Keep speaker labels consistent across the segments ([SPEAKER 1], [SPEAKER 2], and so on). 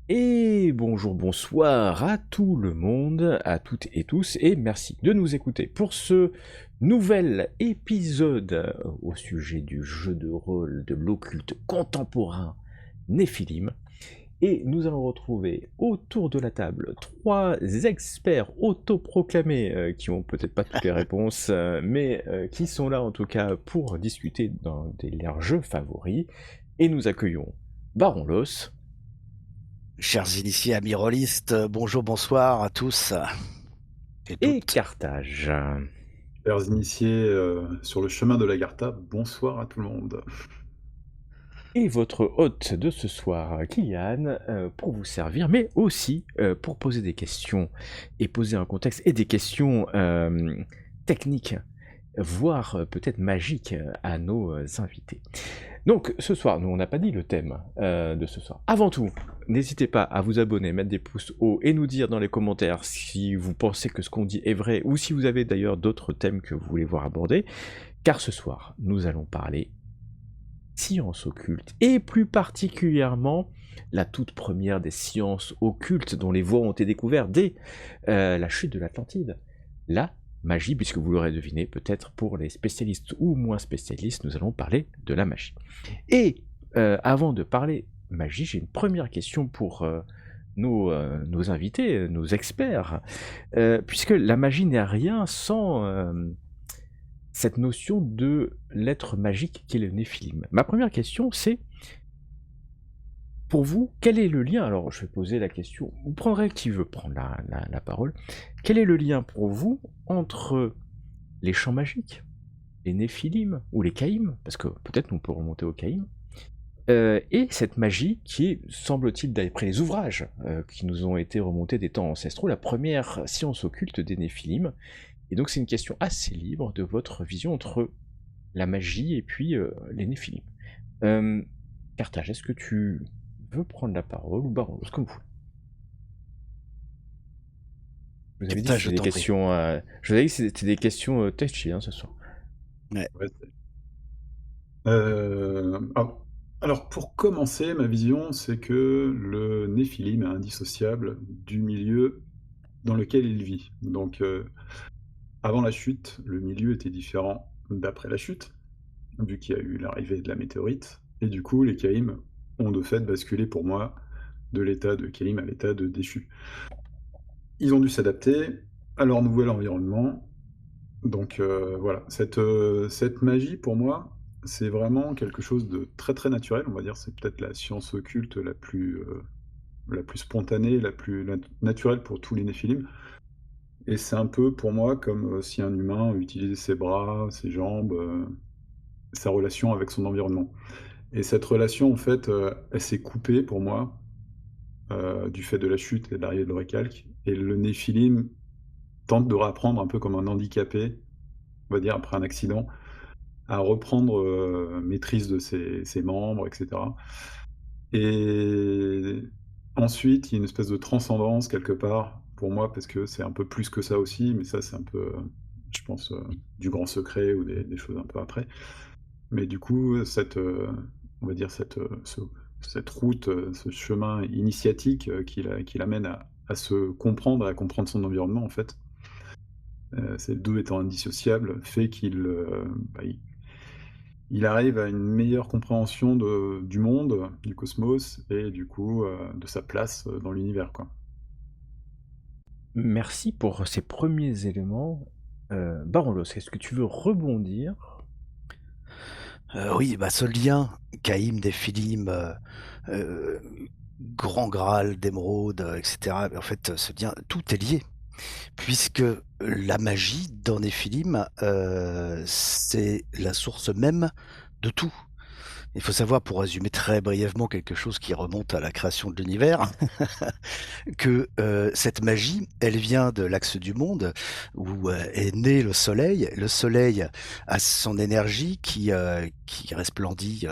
[SPEAKER 1] Et bonjour, bonsoir à tout le monde, à toutes et tous, et merci de nous écouter pour ce nouvel épisode au sujet du jeu de rôle de l'occulte contemporain Néphilim. Et nous allons retrouver autour de la table trois experts autoproclamés qui ont peut-être pas toutes les réponses, mais qui sont là en tout cas pour discuter d'un de leurs jeux favoris. Et nous accueillons Baron Los.
[SPEAKER 2] Chers initiés amis rôlistes, bonjour, bonsoir à tous et
[SPEAKER 1] Et
[SPEAKER 2] toutes.
[SPEAKER 1] Carthage.
[SPEAKER 3] Chers initiés sur le chemin de l'Agartha, bonsoir à tout le monde.
[SPEAKER 1] Et votre hôte de ce soir, Kylian, pour vous servir, mais aussi pour poser des questions et poser un contexte et des questions techniques, voire peut-être magiques à nos invités. Donc ce soir, nous on n'a pas dit le thème de ce soir. Avant tout, n'hésitez pas à vous abonner, mettre des pouces hauts et nous dire dans les commentaires si vous pensez que ce qu'on dit est vrai ou si vous avez d'ailleurs d'autres thèmes que vous voulez voir abordés. Car ce soir, nous allons parler sciences occultes, et plus particulièrement la toute première des sciences occultes dont les voies ont été découvertes dès la chute de l'Atlantide, la magie, puisque vous l'aurez deviné, peut-être pour les spécialistes ou moins spécialistes, nous allons parler de la magie. Et avant de parler magie, j'ai une première question pour nos invités, nos experts, puisque la magie n'est rien sans cette notion de l'être magique qu'est le Néphilim. Ma première question, c'est, pour vous, quel est le lien? Alors, je vais poser la question, vous prendrez qui veut prendre la parole. Quel est le lien pour vous entre les champs magiques, les Néphilim, ou les Caïms, parce que peut-être on peut remonter aux Caïms, et cette magie qui est, semble-t-il, d'après les ouvrages qui nous ont été remontés des temps ancestraux, la première science occulte des Néphilim. Et donc c'est une question assez libre de votre vision entre la magie et puis les Néphilim. Carthage, est-ce que tu veux prendre la parole ou Baron, comme vous voulez. Je vous avais dit que
[SPEAKER 2] Carthage, je
[SPEAKER 1] c'était des
[SPEAKER 2] t'en prie.
[SPEAKER 1] questions, je vous avais dit que c'était des questions touchy ce soir.
[SPEAKER 2] Ouais.
[SPEAKER 3] Ouais, alors, pour commencer, ma vision, c'est que le Néphilim est indissociable du milieu dans lequel il vit. Donc, avant la chute, le milieu était différent d'après la chute, vu qu'il y a eu l'arrivée de la météorite. Et du coup, les Caïms ont de fait basculé pour moi de l'état de Caïm à l'état de déchu. Ils ont dû s'adapter à leur nouvel environnement. Donc voilà, cette magie pour moi, c'est vraiment quelque chose de très, très naturel, on va dire. C'est peut-être la science occulte la plus spontanée, la plus naturelle pour tous les Néphilim. Et c'est un peu pour moi comme si un humain utilisait ses bras, ses jambes, sa relation avec son environnement. Et cette relation, en fait, elle s'est coupée pour moi du fait de la chute et de l'arrivée de l'oricalque. Et le Néphilim tente de réapprendre un peu comme un handicapé, on va dire, après un accident, à reprendre maîtrise de ses membres, et cetera. Et ensuite, il y a une espèce de transcendance quelque part, pour moi, parce que c'est un peu plus que ça aussi, mais ça, c'est un peu, je pense, du grand secret ou des choses un peu après. Mais du coup, on va dire cette route, ce chemin initiatique, qui l'amène à se comprendre, à comprendre son environnement, en fait, ces 2 étant indissociables, fait il arrive à une meilleure compréhension du monde, du cosmos et du coup, de sa place, dans l'univers, quoi.
[SPEAKER 1] Merci pour ces premiers éléments. Baron Los, est-ce que tu veux rebondir?
[SPEAKER 2] Oui, ce lien Caïm, Néphilim, heu, Grand Graal d'émeraude, et cetera, en fait, ce lien, tout est lié. Puisque la magie dans Néphilim, c'est la source même de tout. Il faut savoir, pour résumer très brièvement quelque chose qui remonte à la création de l'univers, que, cette magie, elle vient de l'axe du monde où, est né le soleil. Le soleil a son énergie qui resplendit,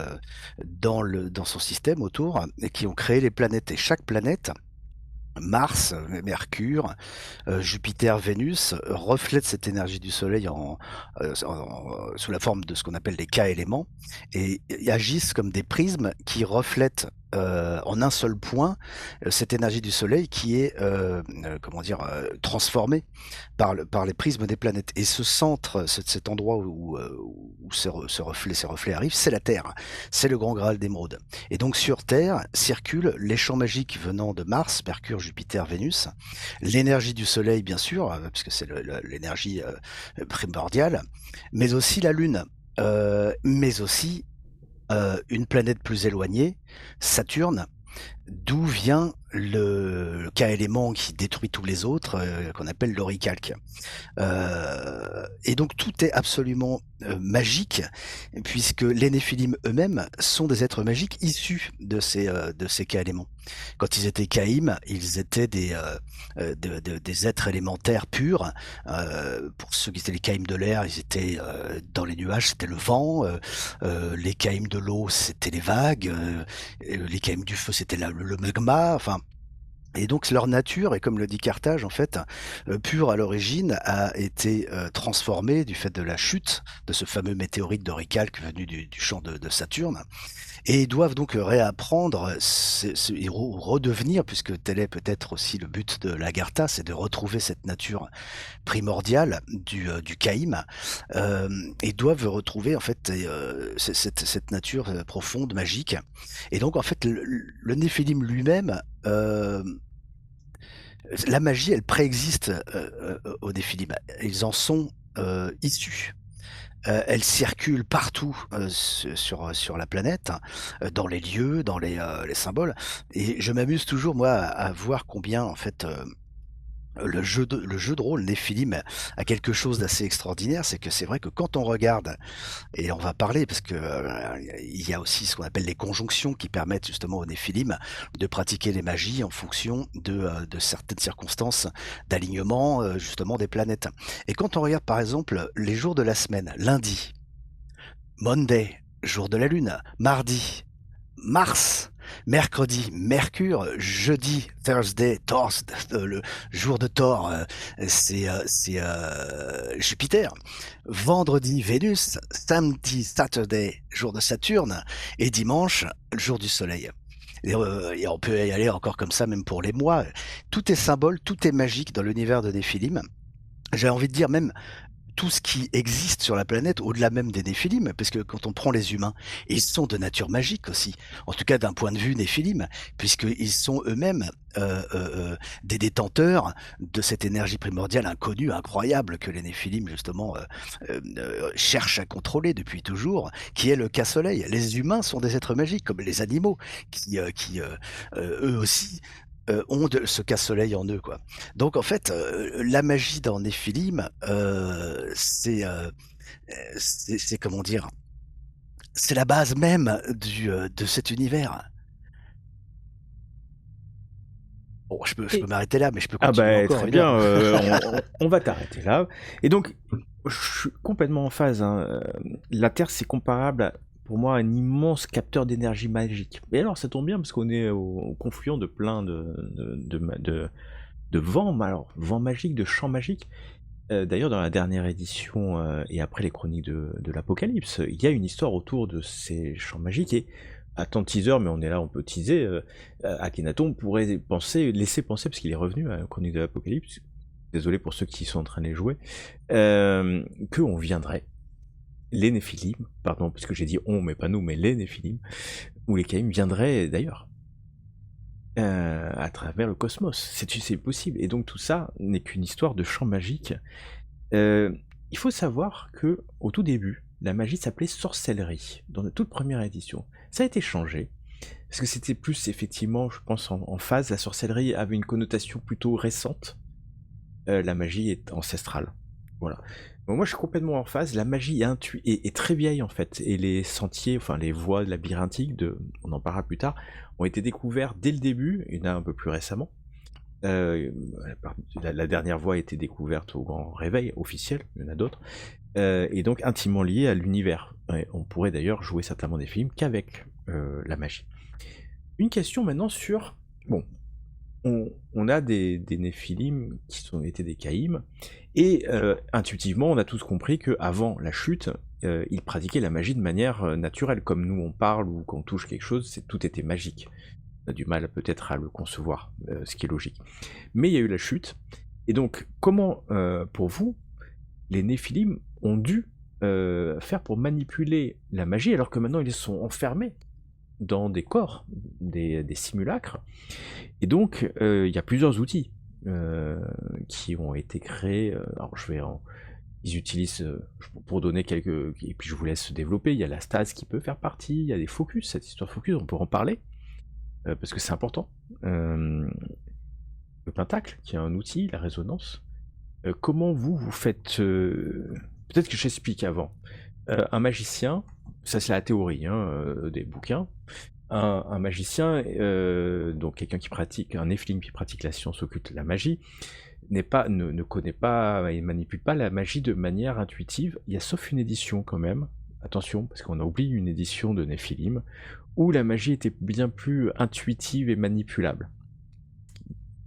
[SPEAKER 2] dans son système autour et qui ont créé les planètes et chaque planète, Mars, Mercure, Jupiter, Vénus, reflètent cette énergie du soleil sous la forme de ce qu'on appelle des K-éléments et agissent comme des prismes qui reflètent, en un seul point cette énergie du soleil qui est comment dire transformée par les prismes des planètes. Et ce centre, cet endroit où ces reflets arrivent, c'est la Terre, c'est le grand Graal d'émeraude. Et donc sur Terre circulent les champs magiques venant de Mars, Mercure, Jupiter, Vénus, l'énergie du soleil bien sûr, parce que c'est l'énergie primordiale, mais aussi la Lune, mais aussi une planète plus éloignée, Saturne, d'où vient le K-élément qui détruit tous les autres, qu'on appelle l'oricalque. Et donc tout est absolument magique, puisque les Néphilim eux-mêmes sont des êtres magiques issus de ces K-éléments. Quand ils étaient Caïm, ils étaient des êtres élémentaires purs. Pour ceux qui étaient les Caïm de l'air, ils étaient dans les nuages, c'était le vent. Les Caïm de l'eau, c'était les vagues. Les Caïm du feu, c'était le magma. Enfin, et donc leur nature, et comme le dit Carthage, en fait, pure à l'origine, a été transformée du fait de la chute de ce fameux météorite d'Oricalque venu du champ de Saturne. Et ils doivent donc réapprendre et redevenir, puisque tel est peut-être aussi le but de l'Agartha, c'est de retrouver cette nature primordiale du Caïm, et doivent retrouver en fait cette nature profonde, magique. Et donc en fait le Néphilim lui-même, la magie, elle préexiste aux Néphilim. Ils en sont issus. Elle circule partout sur la planète, dans les lieux, dans les symboles. Et je m'amuse toujours, moi, à voir combien, en fait, le jeu de rôle Néphilim a quelque chose d'assez extraordinaire. C'est que c'est vrai que quand on regarde, et on va parler parce que il y a aussi ce qu'on appelle les conjonctions qui permettent justement aux Néphilim de pratiquer les magies en fonction de certaines circonstances d'alignement justement des planètes. Et quand on regarde par exemple les jours de la semaine, lundi, Monday, jour de la lune, mardi, Mars, mercredi, Mercure, jeudi, Thursday, Thor, le jour de Thor, c'est Jupiter, vendredi, Vénus, samedi, Saturday, jour de Saturne, et dimanche, le jour du Soleil. Et on peut y aller encore comme ça, même pour les mois. Tout est symbole, tout est magique dans l'univers de Néphilim. J'ai envie de dire même tout ce qui existe sur la planète, au-delà même des Néphilim, parce que quand on prend les humains, ils sont de nature magique aussi, en tout cas d'un point de vue Néphilim, puisqu'ils sont eux-mêmes des détenteurs de cette énergie primordiale inconnue, incroyable, que les Néphilim justement cherchent à contrôler depuis toujours, qui est le K-Soleil. Les humains sont des êtres magiques, comme les animaux, qui eux aussi ont ce K-Soleil en eux, quoi. Donc en fait, la magie dans Néphilim, c'est comment dire, c'est la base même de cet univers. Bon, je peux
[SPEAKER 1] Et
[SPEAKER 2] m'arrêter là, mais je peux
[SPEAKER 1] ah
[SPEAKER 2] continuer
[SPEAKER 1] bah
[SPEAKER 2] encore
[SPEAKER 1] très bien,
[SPEAKER 2] évidemment.
[SPEAKER 1] on va t'arrêter là. Et donc, je suis complètement en phase, hein. La Terre, c'est comparable, pour moi, à un immense capteur d'énergie magique. Et alors, ça tombe bien parce qu'on est au confluent de plein de vents, alors vents magiques, de champs magiques. D'ailleurs, dans la dernière édition et après les chroniques de l'Apocalypse, il y a une histoire autour de ces champs magiques et attends teaser, mais on est là, on peut teaser. Akhenaton pourrait laisser penser, parce qu'il est revenu à la chronique de l'Apocalypse. Désolé pour ceux qui sont en train de les jouer, qu'on viendrait, les Néphilim, pardon, parce que j'ai dit on, mais pas nous, mais les Néphilim, ou les Caïm viendraient d'ailleurs. À travers le cosmos, c'est possible. Et donc tout ça n'est qu'une histoire de champ magique. Il faut savoir que au tout début, la magie s'appelait sorcellerie, dans la toute première édition. Ça a été changé, parce que c'était plus effectivement, je pense, en phase. La sorcellerie avait une connotation plutôt récente. La magie est ancestrale. Voilà. Bon, moi je suis complètement en phase, la magie est très vieille en fait, et les sentiers, enfin les voies labyrinthiques, on en parlera plus tard, ont été découverts dès le début, il y en a un peu plus récemment. La dernière voie a été découverte au Grand Réveil officiel, il y en a d'autres, et donc intimement liée à l'univers. On pourrait d'ailleurs jouer certainement des films qu'avec la magie. Une question maintenant sur... Bon, on a des Néphilim qui ont été des Caïms, et intuitivement, on a tous compris qu'avant la chute, ils pratiquaient la magie de manière naturelle, comme nous on parle ou quand on touche quelque chose, tout était magique. On a du mal peut-être à le concevoir, ce qui est logique. Mais il y a eu la chute, et donc comment, pour vous, les Néphilim ont dû faire pour manipuler la magie alors que maintenant ils sont enfermés dans des corps, des simulacres. Et donc, il y a plusieurs outils qui ont été créés. Alors, ils utilisent, pour donner quelques... Et puis je vous laisse développer, il y a la stase qui peut faire partie, il y a des focus, cette histoire de focus, on peut en parler, parce que c'est important. Le pentacle, qui est un outil, la résonance. Comment vous faites... Peut-être que j'explique avant. Un magicien, ça c'est la théorie des bouquins, un magicien, donc quelqu'un qui pratique, un Nephilim qui pratique la science occulte, la magie, ne connaît pas et manipule pas la magie de manière intuitive. Il y a sauf une édition quand même, attention, parce qu'on a oublié une édition de Nephilim, où la magie était bien plus intuitive et manipulable.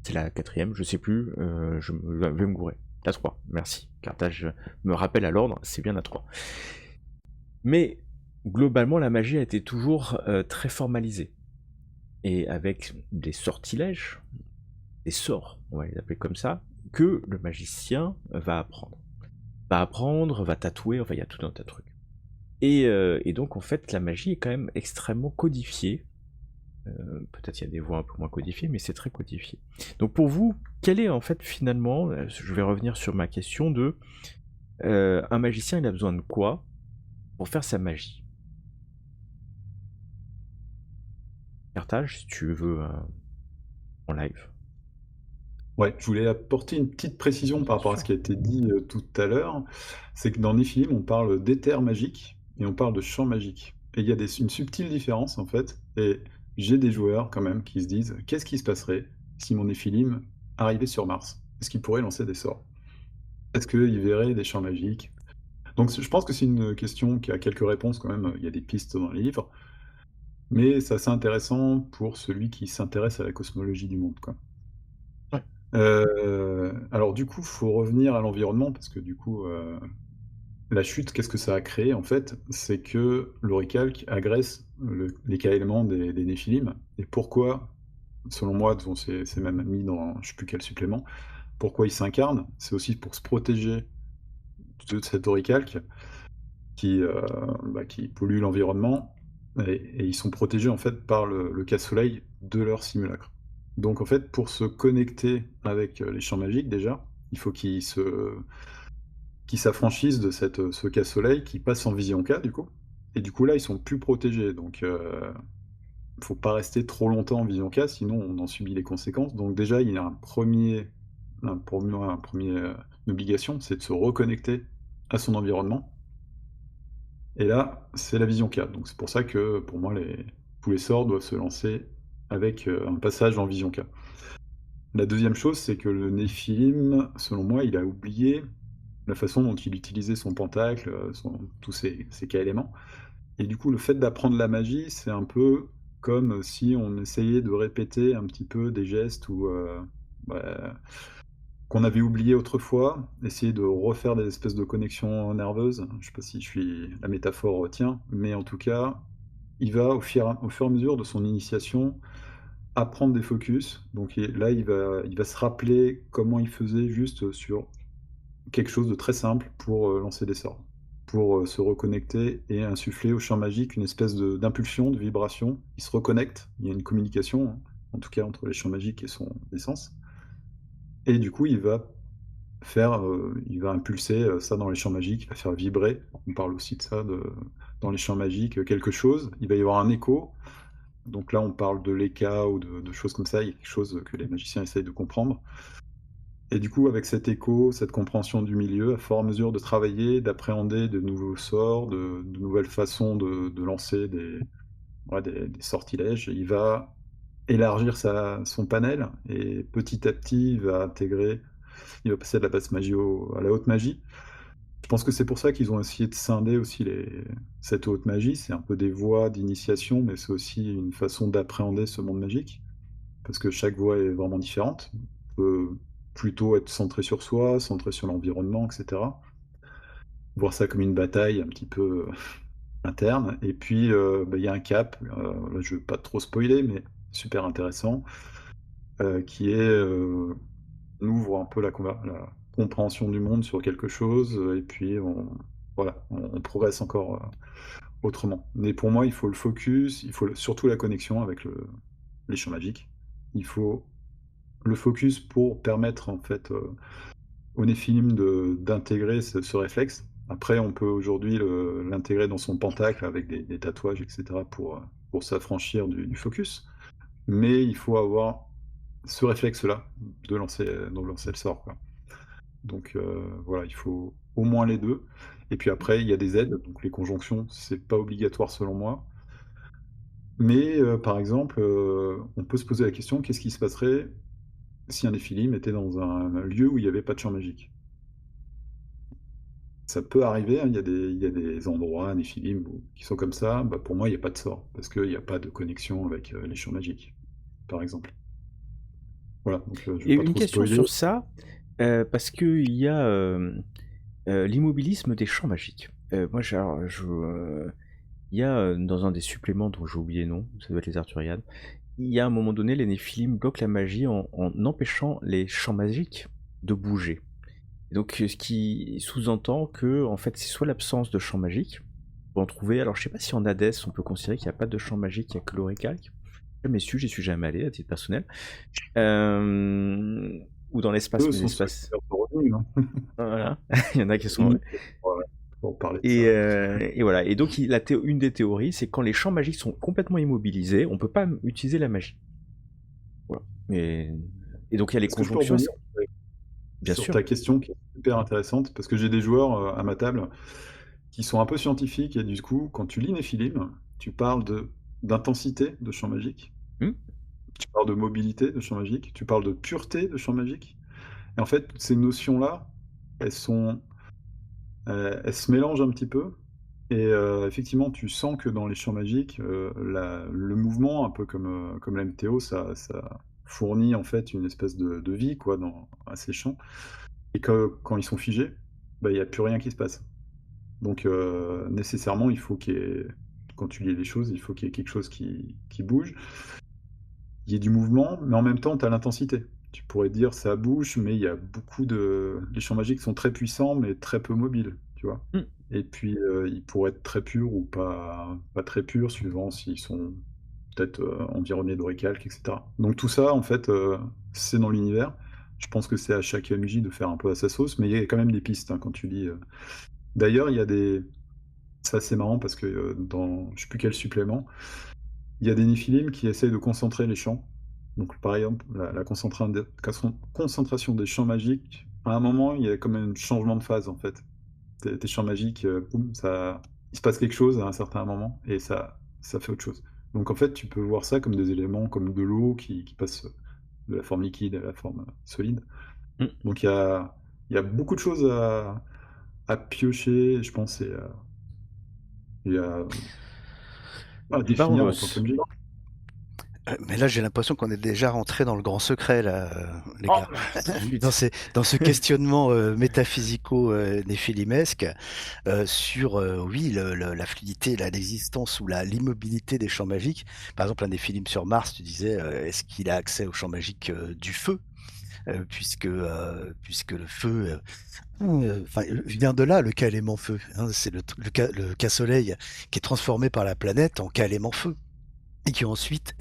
[SPEAKER 1] C'est la 4e, je sais plus, je vais me gourer. La 3, merci. Carthage me rappelle à l'ordre, c'est bien la 3. Mais globalement, la magie a été toujours très formalisée. Et avec des sortilèges, des sorts, on va les appeler comme ça, que le magicien va apprendre. Va tatouer, enfin il y a tout un tas de trucs. Et donc en fait, la magie est quand même extrêmement codifiée. Peut-être il y a des voies un peu moins codifiées, mais c'est très codifié. Donc pour vous, quel est en fait finalement, je vais revenir sur ma question de un magicien, il a besoin de quoi pour faire sa magie? Carthage, si tu veux, en live.
[SPEAKER 3] Ouais, je voulais apporter une petite précision par rapport à ce qui a été dit tout à l'heure. C'est que dans Néphilim, on parle d'éther magique et on parle de champ magique. Et il y a une subtile différence en fait. Et j'ai des joueurs quand même qui se disent qu'est-ce qui se passerait si mon Néphilim arrivait sur Mars? Est-ce qu'il pourrait lancer des sorts? Est-ce qu'il verrait des champs magiques? Donc je pense que c'est une question qui a quelques réponses quand même. Il y a des pistes dans les livres. Mais c'est assez intéressant pour celui qui s'intéresse à la cosmologie du monde, quoi.
[SPEAKER 1] Ouais.
[SPEAKER 3] Alors du coup, faut revenir à l'environnement parce que du coup, la chute, qu'est-ce que ça a créé en fait? C'est que l'oricalque agresse les K-éléments des Néphilim. Et pourquoi, selon moi, dont c'est même mis dans je sais plus quel supplément, pourquoi ils s'incarnent? C'est aussi pour se protéger de cet oricalque qui, qui pollue l'environnement et ils sont protégés en fait par le casse-soleil de leur simulacre. Donc en fait, pour se connecter avec les champs magiques déjà, il faut qu'ils s'affranchissent de ce casse-soleil qui passe en vision K du coup. Et du coup là, ils sont plus protégés. Donc faut pas rester trop longtemps en vision K, sinon on en subit les conséquences. Donc déjà, il y a une obligation, c'est de se reconnecter à son environnement. Et là, c'est la vision K. Donc c'est pour ça que pour moi, tous les sorts doivent se lancer avec un passage en vision K. La deuxième chose, c'est que le Néphilim, selon moi, il a oublié la façon dont il utilisait son pentacle, tous ces K-éléments. Et du coup, le fait d'apprendre la magie, c'est un peu comme si on essayait de répéter un petit peu des gestes qu'on avait oublié autrefois, essayer de refaire des espèces de connexions nerveuses. Je sais pas si la métaphore tient, mais en tout cas, il va au fur et à mesure de son initiation apprendre des focus. Donc là, il va se rappeler comment il faisait juste sur quelque chose de très simple pour lancer des sorts, pour se reconnecter et insuffler au champ magique une espèce d'impulsion, de vibration. Il se reconnecte, il y a une communication, hein, en tout cas entre les champs magiques et son essence. Et du coup, il va impulser ça dans les champs magiques, il va faire vibrer. On parle aussi de ça dans les champs magiques, quelque chose. Il va y avoir un écho. Donc là, on parle de l'écha ou de choses comme ça. Il y a quelque chose que les magiciens essayent de comprendre. Et du coup, avec cet écho, cette compréhension du milieu, à fur et à mesure de travailler, d'appréhender de nouveaux sorts, de nouvelles façons de lancer des sortilèges, il va élargir son panel et petit à petit, il va passer de la basse magie à la haute magie. Je pense que c'est pour ça qu'ils ont essayé de scinder aussi cette haute magie. C'est un peu des voies d'initiation, mais c'est aussi une façon d'appréhender ce monde magique. parce que chaque voie est vraiment différente. On peut plutôt être centré sur soi, centré sur l'environnement, et cetera. Voir ça comme une bataille un petit peu interne et puis, il y a un cap, là je veux pas trop spoiler, mais super intéressant, qui est, on ouvre un peu la compréhension du monde sur quelque chose, et puis on progresse encore, autrement. Mais pour moi, il faut le focus, il faut surtout la connexion avec les champs magiques. Il faut le focus pour permettre en fait, au Néphilim d'intégrer ce réflexe. Après, on peut aujourd'hui l'intégrer dans son pentacle avec des tatouages, etc., pour s'affranchir du focus. Mais il faut avoir ce réflexe-là de lancer le sort, quoi. Donc voilà, il faut au moins les deux. Et puis après, il y a des aides, donc les conjonctions, c'est pas obligatoire selon moi. Mais par exemple, on peut se poser la question, qu'est-ce qui se passerait si un Néphilim était dans un lieu où il n'y avait pas de champ magique? Ça peut arriver, hein, il y a des endroits, Néphilim, qui sont comme ça. Bah, pour moi, il n'y a pas de sort, parce qu'il n'y a pas de connexion avec les champs magiques, par exemple. Voilà, donc je ne
[SPEAKER 1] Et
[SPEAKER 3] vais pas
[SPEAKER 1] une
[SPEAKER 3] trop
[SPEAKER 1] question
[SPEAKER 3] spoiler.
[SPEAKER 1] sur ça, parce qu'il y a l'immobilisme des champs magiques. Moi, il y a dans un des suppléments dont j'ai oublié le nom, ça doit être les Arthuriades, il y a à un moment donné, les Néphilim bloquent la magie en empêchant les champs magiques de bouger. Et donc, ce qui sous-entend que, en fait, c'est soit l'absence de champ magique, pour en trouver. Alors, je sais pas si en Hadès, on peut considérer qu'il n'y a pas de champ magique, il n'y a que l'Auricalque. J'ai jamais su, j'y suis jamais allé à titre personnel. Ou dans l'espace,
[SPEAKER 3] Eux
[SPEAKER 1] mais
[SPEAKER 3] sont ceux
[SPEAKER 1] l'espace.
[SPEAKER 3] qui sont revenus, hein.
[SPEAKER 1] Voilà, il y en a qui sont.
[SPEAKER 3] Oui, voilà, pour parler de ça.
[SPEAKER 1] Et voilà. Et donc, une des théories, c'est que quand les champs magiques sont complètement immobilisés, on peut pas utiliser la magie. Voilà. Et donc, il y a les
[SPEAKER 3] Est-ce que je peux
[SPEAKER 1] conjonctions.
[SPEAKER 3] rebondir
[SPEAKER 1] Bien
[SPEAKER 3] sur
[SPEAKER 1] sûr.
[SPEAKER 3] ta question qui est super intéressante, parce que j'ai des joueurs à ma table qui sont un peu scientifiques, et du coup, quand tu lis Néphilim, tu parles d'intensité de champ magique,
[SPEAKER 1] Hmm.
[SPEAKER 3] tu parles de mobilité de champ magique, tu parles de pureté de champ magique. Et en fait, toutes ces notions-là, elles se mélangent un petit peu. Et effectivement, tu sens que dans les champs magiques, le mouvement, un peu comme la MTO, ça fournit en fait une espèce de vie quoi, à ces champs. Et que quand ils sont figés, bah, il n'y a plus rien qui se passe. Donc nécessairement, quand tu lis les choses, il faut qu'il y ait quelque chose qui bouge. Il y ait du mouvement, mais en même temps, tu as l'intensité. Tu pourrais dire ça bouge, mais il y a les champs magiques sont très puissants, mais très peu mobiles, tu vois.
[SPEAKER 1] Hmm.
[SPEAKER 3] Et puis, ils pourraient être très purs ou pas très purs, suivant s'ils sont peut-être environnés d'oricalques, etc. Donc tout ça, en fait, c'est dans l'univers. Je pense que c'est à chaque MJ de faire un peu à sa sauce, mais il y a quand même des pistes hein, quand tu lis. D'ailleurs, il y a des... C'est assez marrant parce que dans je sais plus quel supplément, il y a des Néphilim qui essayent de concentrer les champs. Donc par exemple, la concentration des champs magiques, à un moment, il y a comme un changement de phase en fait. Tes champs magiques, boum, il se passe quelque chose à un certain moment et ça fait autre chose. Donc en fait, tu peux voir ça comme des éléments comme de l'eau qui passe de la forme liquide à la forme solide.
[SPEAKER 1] Hmm.
[SPEAKER 3] Donc il y a beaucoup de choses à piocher, je pense, et à définir en tant
[SPEAKER 1] Barondos.
[SPEAKER 3] qu'MJ.
[SPEAKER 2] Mais là, j'ai l'impression qu'on est déjà rentré dans le grand secret, là, les
[SPEAKER 1] Oh,
[SPEAKER 2] gars.
[SPEAKER 1] zut.
[SPEAKER 2] Dans ce questionnement métaphysico-néphilimesque sur, oui, la fluidité, l'existence ou l'immobilité des champs magiques. Par exemple, un Néphilim sur Mars, tu disais, est-ce qu'il a accès aux champs magiques du feu puisque le feu vient de là, le cas élément feu. Hein, c'est le cas soleil qui est transformé par la planète en cas élément feu et qui ensuite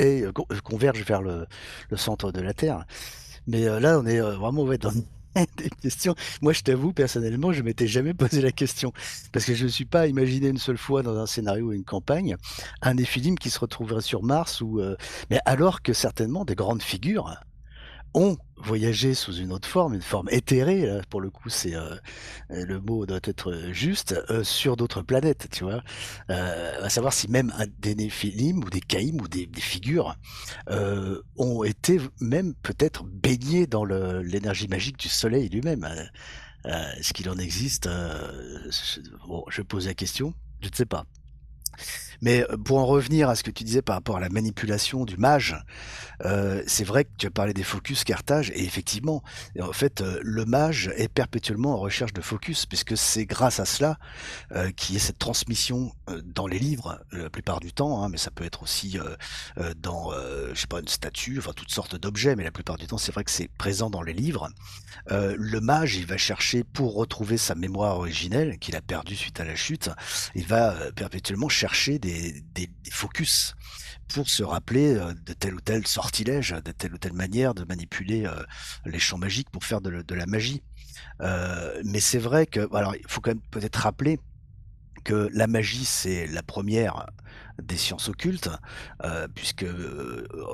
[SPEAKER 2] converge vers le centre de la Terre. Mais là, on est vraiment dans des questions. Moi, je t'avoue, personnellement, je m'étais jamais posé la question parce que je ne me suis pas imaginé une seule fois dans un scénario ou une campagne un Néphilim qui se retrouverait sur Mars mais alors que certainement des grandes figures ont voyagé sous une autre forme, une forme éthérée, là, pour le coup, le mot doit être juste, sur d'autres planètes, tu vois. À savoir si même des Néphilim ou des Caïm ou des figures ont été même peut-être baignés dans l'énergie magique du soleil lui-même. Est-ce qu'il en existe bon, je pose la question, je ne sais pas. Mais pour en revenir à ce que tu disais par rapport à la manipulation du mage, c'est vrai que tu as parlé des focus Carthage et effectivement, et en fait, le mage est perpétuellement en recherche de focus puisque c'est grâce à cela, qu'il y ait cette transmission, dans les livres, la plupart du temps, hein, mais ça peut être aussi, dans, je sais pas, une statue, enfin toutes sortes d'objets, mais la plupart du temps, c'est vrai que c'est présent dans les livres. Le mage, il va chercher pour retrouver sa mémoire originelle qu'il a perdue suite à la chute, il va, perpétuellement chercher des focus pour se rappeler, de tel ou tel sortilège, de telle ou telle manière de manipuler, les champs magiques pour faire de la magie. Mais c'est vrai que alors il faut quand même peut-être rappeler que la magie, c'est la première des sciences occultes, puisque,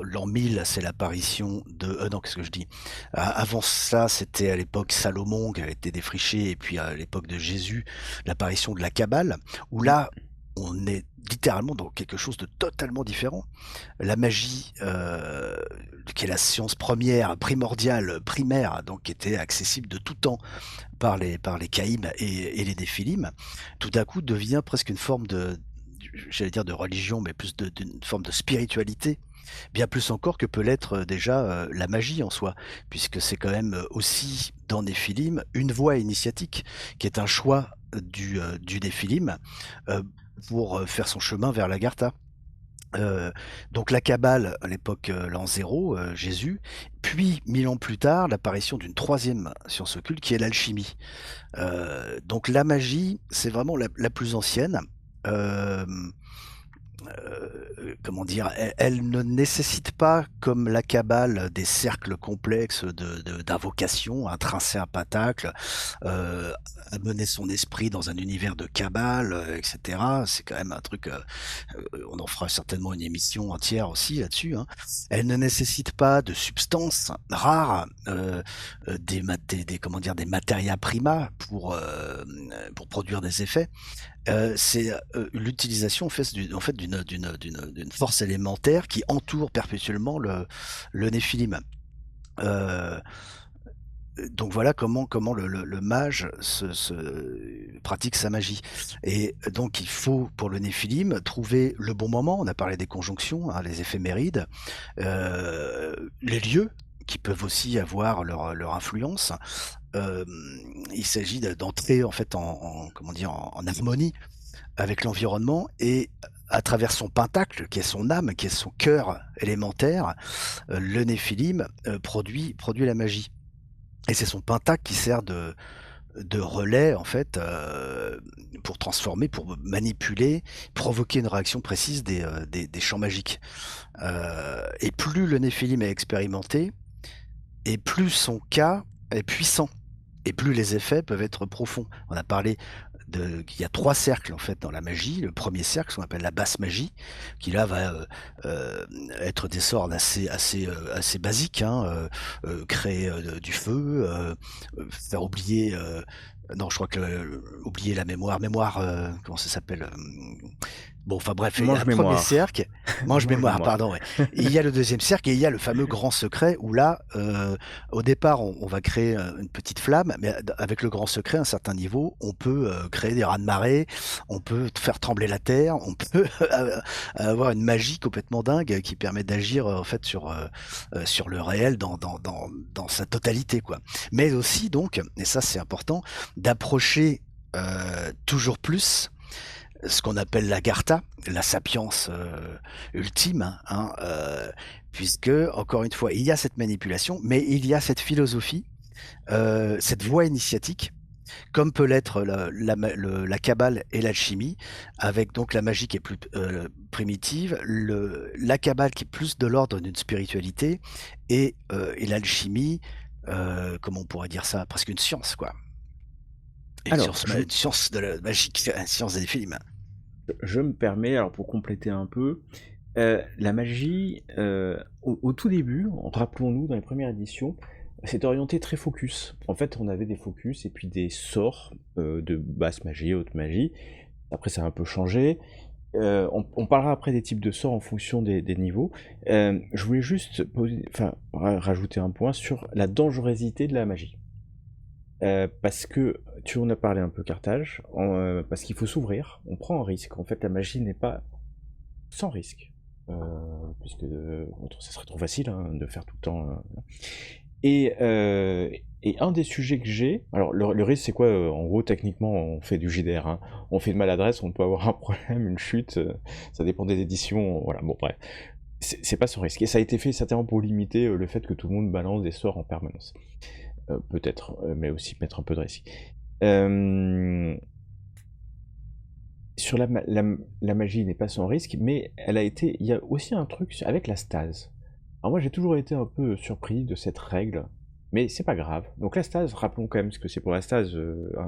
[SPEAKER 2] l'an 1000, c'est l'apparition de non, qu'est-ce que je dis? A avant ça, c'était à l'époque Salomon qui avait été défriché et puis à l'époque de Jésus, l'apparition de la Kabbale, où
[SPEAKER 1] Mmh.
[SPEAKER 2] là, on est littéralement dans quelque chose de totalement différent. La magie, qui est la science première, primordiale, primaire, donc qui était accessible de tout temps par les caïms et les néphilim, tout à coup devient presque une forme de j'allais dire de religion, mais plus d'une forme de spiritualité, bien plus encore que peut l'être, déjà, la magie en soi. Puisque c'est quand même, aussi dans Néphilim, une voie initiatique qui est un choix, du Néphilim, heu, pour, faire son chemin vers l'Agartha. Donc la Kabbale à l'époque, l'an 0, Jésus, puis 1000 ans plus tard, l'apparition d'une troisième science occulte qui est l'alchimie. Donc la magie, c'est vraiment la plus ancienne. Hem Comment dire? Elle ne nécessite pas, comme la Kabbale, des cercles complexes d'invocation, un tracé, un pentacle, heu, amener son esprit dans un univers de Kabbale, et cetera. C'est quand même un truc, on en fera certainement une émission entière aussi là-dessus, hein. Elle ne nécessite pas de substances rares, des comment dire? Des materia prima pour produire des effets. C'est, l'utilisation en fait d'une force élémentaire qui entoure perpétuellement le Néphilim. Heu, donc voilà comment le mage pratique sa magie et donc il faut pour le Néphilim trouver le bon moment. On a parlé des conjonctions, hein, les éphémérides, les lieux qui peuvent aussi avoir leur influence. Hem, il s'agit d'entrer en fait en comment dire? En harmonie avec l'environnement et à travers son pentacle, qui est son âme, qui est son cœur élémentaire, le Néphilim, produit la magie et c'est son pentacle qui sert de relais en fait, pour transformer, pour manipuler, provoquer une réaction précise des champs magiques. Et plus le Néphilim est expérimenté et plus son cas est puissant et plus les effets peuvent être profonds. On a parlé qu'il y a 3 cercles en fait dans la magie. Le premier cercle, ce qu'on appelle la basse magie, qui là va, être des sorts assez basiques, hein, créer, du feu, faire oublier, non je crois que oublier la mémoire, comment ça s'appelle? Bon enfin bref, il y a un premier
[SPEAKER 1] Mange-mémoire.
[SPEAKER 2] cercle, mange-mémoire
[SPEAKER 1] Mange-mémoire.
[SPEAKER 2] pardon, ouais. Et il y a le deuxième cercle et il y a le fameux grand secret où là, au départ on va créer, une petite flamme, mais avec le grand secret à un certain niveau, on peut, créer des raz-de-marée, on peut faire trembler la terre, on peut avoir une magie complètement dingue qui permet d'agir, en fait sur le réel dans sa totalité quoi. Mais aussi donc, et ça c'est important, d'approcher, toujours plus ce qu'on appelle l'agartha, la sapience, ultime, hein, puisque encore une fois, il y a cette manipulation, mais il y a cette philosophie, cette voie initiatique, comme peut l'être la Kabbale et l'alchimie, avec donc la magie qui est plus, primitive, la Kabbale qui est plus de l'ordre d'une spiritualité et l'alchimie, comment on pourrait dire ça? Presque une science, quoi.
[SPEAKER 1] Alors,
[SPEAKER 2] Une science de la magique, une science des films.
[SPEAKER 1] je me permets, alors pour compléter un peu, la magie, au tout début, rappelons-nous, dans les premières éditions, c'était orienté très focus. En fait, on avait des focus et puis des sorts de basse magie, haute magie. Après, ça a un peu changé. On parlera après des types de sorts en fonction des niveaux. Je voulais juste rajouter un point sur la dangerosité de la magie. Parce que tu en as parlé un peu Carthage, parce qu'il faut s'ouvrir, on prend un risque. En fait, la magie n'est pas sans risque. Puisque ça serait trop facile hein, de faire tout le temps. Et un des sujets que j'ai, alors le risque c'est quoi en gros techniquement on fait du JDR, hein. On fait une maladresse, on peut avoir un problème, une chute, ça dépend des éditions, voilà, bon bref. C'est pas sans risque. Et ça a été fait certainement pour limiter le fait que tout le monde balance des sorts en permanence. Peut-être, mais aussi mettre un peu de risque. Sur la magie n'est pas sans risque, mais il y a aussi un truc avec la stase. Alors moi j'ai toujours été un peu surpris de cette règle, mais c'est pas grave. Donc la stase, rappelons quand même ce que c'est pour la stase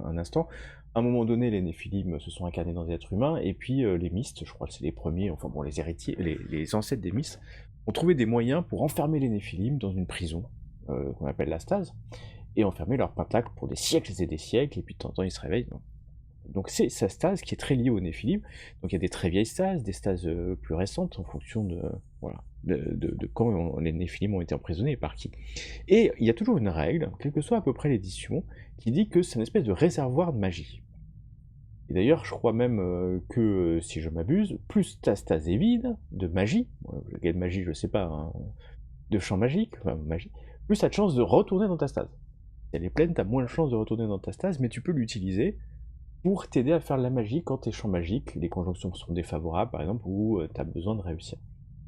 [SPEAKER 1] un instant. À un moment donné, les Néphilim se sont incarnés dans des êtres humains, et puis les Mystes, je crois que c'est les premiers, enfin bon, les héritiers, les ancêtres des Mystes, ont trouvé des moyens pour enfermer les Néphilim dans une prison, qu'on appelle la stase, et enfermer leur pentacle pour des siècles et des siècles, et puis de temps en temps ils se réveillent. Donc c'est sa stase qui est très liée aux Néphilim. Donc il y a des très vieilles stases, des stases plus récentes en fonction de, voilà, de quand les Néphilim ont été emprisonnés et par qui. Et il y a toujours une règle, quelle que soit à peu près l'édition, qui dit que c'est une espèce de réservoir de magie. Et d'ailleurs, je crois même que, si je m'abuse, plus ta stase est vide de magie, de magie je sais pas, hein, de champ magique, enfin magie, plus tu as de chances de retourner dans ta stase. Si elle est pleine, tu as moins de chances de retourner dans ta stase, mais tu peux l'utiliser pour t'aider à faire de la magie quand tes champs magiques, les conjonctions sont défavorables par exemple, ou tu as besoin de réussir.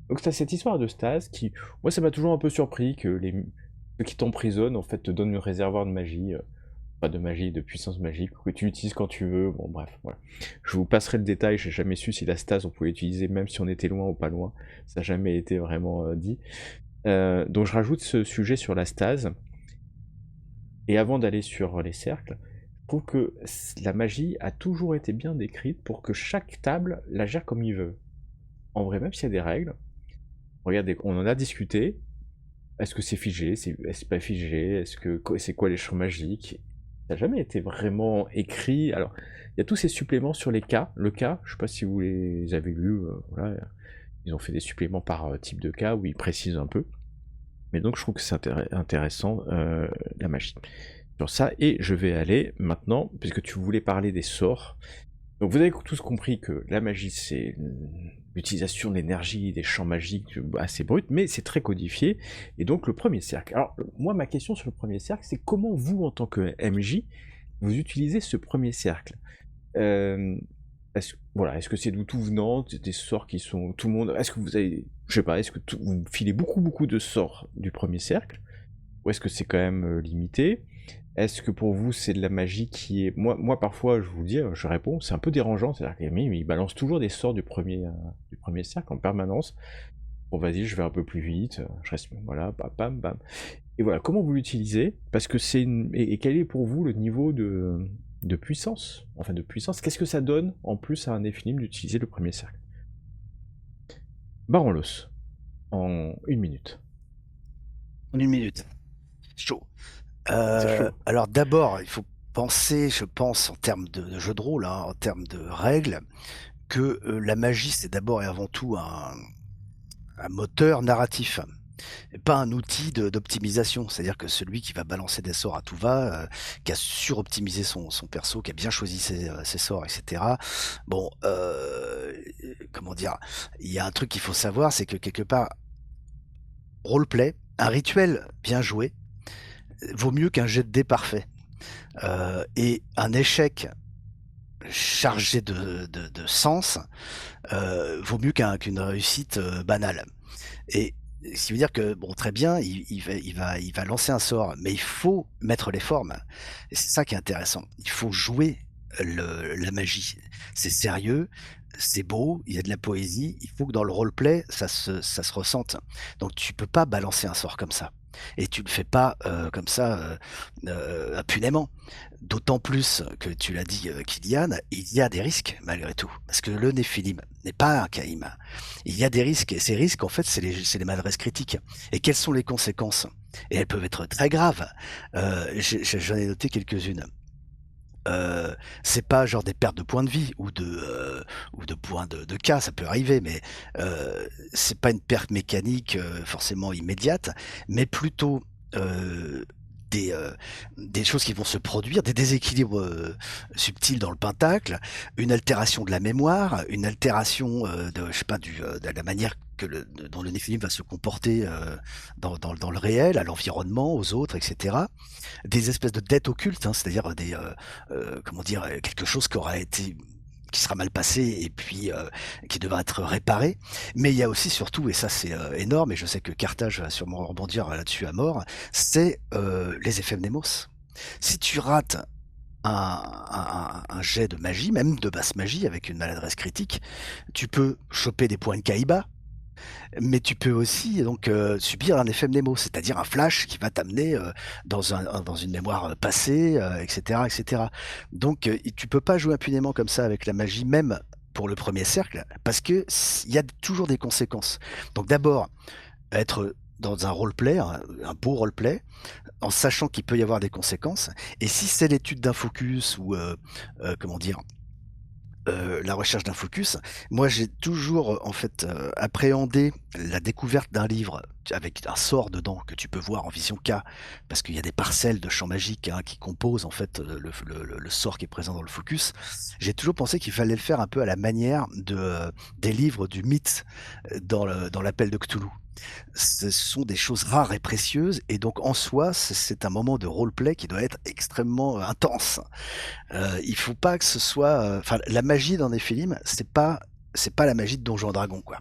[SPEAKER 1] Donc tu as cette histoire de stase qui, moi ça m'a toujours un peu surpris que ceux qui t'emprisonnent en fait te donnent un réservoir de magie, pas de magie, de puissance magique, que tu utilises quand tu veux, bon bref, voilà. Je vous passerai le détail, j'ai jamais su si la stase on pouvait l'utiliser même si on était loin ou pas loin, ça n'a jamais été vraiment dit. Donc je rajoute ce sujet sur la stase, et avant d'aller sur les cercles, je trouve que la magie a toujours été bien décrite pour que chaque table la gère comme il veut. En vrai, même s'il y a des règles, regardez, on en a discuté. Est-ce que c'est figé? Est-ce pas figé? C'est quoi les champs magiques? Ça n'a jamais été vraiment écrit. Alors, il y a tous ces suppléments sur les cas. Le cas, je sais pas si vous les avez lus. Voilà, ils ont fait des suppléments par type de cas où ils précisent un peu. Mais donc, je trouve que c'est intéressant la magie. Sur ça, et je vais aller maintenant, puisque tu voulais parler des sorts. Donc vous avez tous compris que la magie c'est l'utilisation de l'énergie, des champs magiques assez brut, mais c'est très codifié, et donc le premier cercle. Alors moi ma question sur le premier cercle, c'est comment vous en tant que MJ, vous utilisez ce premier cercle est-ce que c'est d'où tout venant, des sorts qui sont tout le monde, est-ce que vous avez, je sais pas, est-ce que vous filez beaucoup de sorts du premier cercle, ou est-ce que c'est quand même limité? Est-ce que pour vous c'est de la magie qui est... Moi parfois je vous dis, je réponds, c'est un peu dérangeant, c'est-à-dire qu'il balance toujours des sorts du premier cercle en permanence. Bon vas-y, je vais un peu plus vite, je reste, voilà, bam, bam. Et voilà, comment vous l'utilisez? Parce que c'est et quel est pour vous le niveau de puissance? Enfin de puissance, qu'est-ce que ça donne en plus à un Néphilim d'utiliser le premier cercle? Baron Los, en 1 minute.
[SPEAKER 2] En 1 minute. Chaud.
[SPEAKER 1] C'est chaud.
[SPEAKER 2] Alors d'abord, il faut penser, je pense, en termes de jeu de rôle, hein, en termes de règles, que la magie, c'est d'abord et avant tout un moteur narratif, et pas un outil d'optimisation. C'est-à-dire que celui qui va balancer des sorts à tout va, qui a suroptimisé son perso, qui a bien choisi ses sorts, etc. Bon, comment dire, il y a un truc qu'il faut savoir, c'est que quelque part, roleplay, un rituel bien joué, vaut mieux qu'un jet de dés parfait. Et un échec chargé de sens vaut mieux qu'une réussite banale. Et ce qui veut dire que, bon, très bien, il va lancer un sort, mais il faut mettre les formes. Et c'est ça qui est intéressant. Il faut jouer la magie. C'est sérieux, c'est beau, il y a de la poésie. Il faut que dans le roleplay, ça se ressente. Donc tu peux pas balancer un sort comme ça. Et tu le fais pas comme ça impunément. D'autant plus que tu l'as dit, Kylian, il y a des risques malgré tout. Parce que le Néphilim n'est pas un Caïm. Il y a des risques, et ces risques, en fait, c'est les maladresses critiques. Et quelles sont les conséquences? Et elles peuvent être très graves. J'en ai noté quelques-unes. C'est pas genre des pertes de points de vie ou de points de cas, ça peut arriver, mais c'est pas une perte mécanique forcément immédiate, mais plutôt des, euh, des choses qui vont se produire, des déséquilibres subtils dans le pentacle, une altération de la mémoire, une altération de, je sais pas, de la manière dont le Néphilim va se comporter dans le réel, à l'environnement, aux autres, etc. Des espèces de dettes occultes, hein, c'est-à-dire comment dire, quelque chose qui sera mal passé et puis qui devra être réparé. Mais il y a aussi surtout, et ça c'est énorme, et je sais que Carthage va sûrement rebondir là-dessus à mort, c'est les effets mnémos. Si tu rates un jet de magie, même de basse magie, avec une maladresse critique, tu peux choper des points de Kaiba, mais tu peux aussi donc subir un effet mnémo, c'est-à-dire un flash qui va t'amener dans une mémoire passée, etc., etc. Donc tu peux pas jouer impunément comme ça avec la magie, même pour le premier cercle, parce que il y a toujours des conséquences. Donc d'abord, être dans un roleplay, un beau roleplay, en sachant qu'il peut y avoir des conséquences. Et si c'est l'étude d'un focus ou comment dire, la recherche d'un focus. Moi, j'ai toujours, en fait, appréhendé la découverte d'un livre avec un sort dedans que tu peux voir en vision K, parce qu'il y a des parcelles de champ magique, hein, qui composent en fait le sort qui est présent dans le focus. J'ai toujours pensé qu'il fallait le faire un peu à la manière des livres du mythe dans l'appel de Cthulhu. Ce sont des choses rares et précieuses, et donc en soi, c'est un moment de roleplay qui doit être extrêmement intense. Il faut pas que ce soit, enfin, la magie dans Néphilim, c'est pas la magie de Donjons& Dragons, quoi.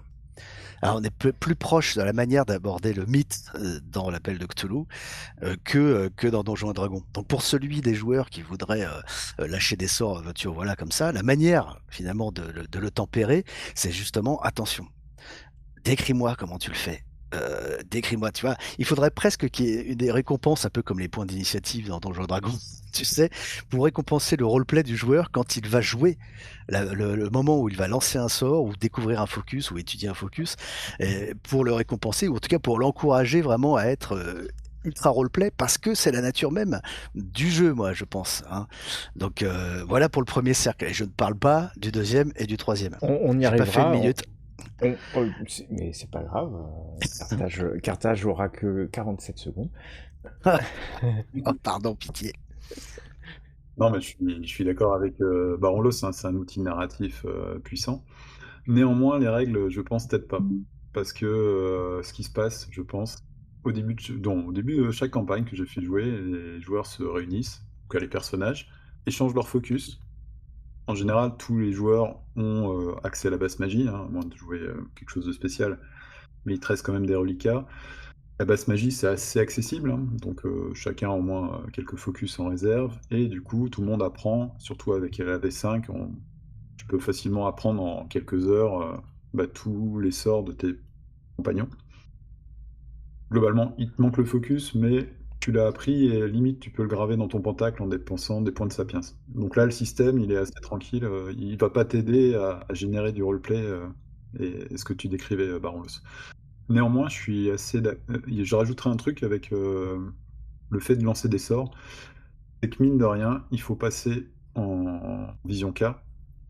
[SPEAKER 2] Alors on est plus proche de la manière d'aborder le mythe dans l'appel de Cthulhu que dans Donjons& Dragons. Donc pour celui des joueurs qui voudrait lâcher des sorts, tu vois, voilà, comme ça, la manière finalement de le tempérer, c'est justement attention. Décris-moi comment tu le fais. Décris-moi, tu vois. Il faudrait presque qu'il y ait des récompenses, un peu comme les points d'initiative dans Donjons& Dragons, tu sais, pour récompenser le roleplay du joueur quand il va jouer, le moment où il va lancer un sort, ou découvrir un focus, ou étudier un focus, pour le récompenser, ou en tout cas pour l'encourager vraiment à être ultra roleplay, parce que c'est la nature même du jeu, moi, je pense, hein. Donc voilà pour le premier cercle. Et je ne parle pas du deuxième et du troisième.
[SPEAKER 1] On y
[SPEAKER 2] J'ai pas fait une
[SPEAKER 1] arrivera.
[SPEAKER 2] minute.
[SPEAKER 1] Mais c'est pas grave. Carthage aura que 47 secondes.
[SPEAKER 2] Oh, pardon, pitié.
[SPEAKER 3] Non, mais je suis d'accord avec Baron Los, hein, c'est un outil narratif puissant. Néanmoins, les règles, je pense peut-être pas. Parce que ce qui se passe, je pense, au début de chaque campagne que j'ai fait jouer, les joueurs se réunissent, en tout cas les personnages, échangent leur focus. En général, tous les joueurs ont accès à la basse magie, hein, à moins de jouer quelque chose de spécial, mais il te reste quand même des reliquats. La basse magie, c'est assez accessible, hein, donc chacun a au moins quelques focus en réserve, et du coup, tout le monde apprend, surtout avec la V5, tu peux facilement apprendre en quelques heures tous les sorts de tes compagnons. Globalement, il te manque le focus, mais tu l'as appris et limite tu peux le graver dans ton pentacle en dépensant des points de sapiens. Donc là, le système, il est assez tranquille, il va pas t'aider à générer du roleplay et ce que tu décrivais, Baron Luce. Néanmoins, je suis assez je rajouterai un truc avec le fait de lancer des sorts, c'est que mine de rien, il faut passer en vision K,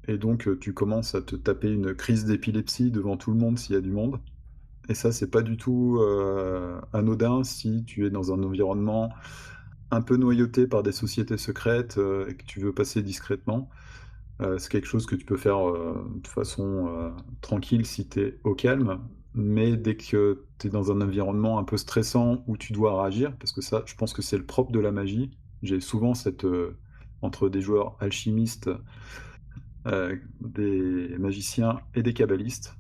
[SPEAKER 3] et donc tu commences à te taper une crise d'épilepsie devant tout le monde s'il y a du monde. Et ça, c'est pas du tout anodin si tu es dans un environnement un peu noyauté par des sociétés secrètes et que tu veux passer discrètement. C'est quelque chose que tu peux faire de façon tranquille si tu es au calme, mais dès que tu es dans un environnement un peu stressant où tu dois réagir, parce que ça, je pense que c'est le propre de la magie. J'ai souvent entre des joueurs alchimistes, des magiciens et des kabbalistes,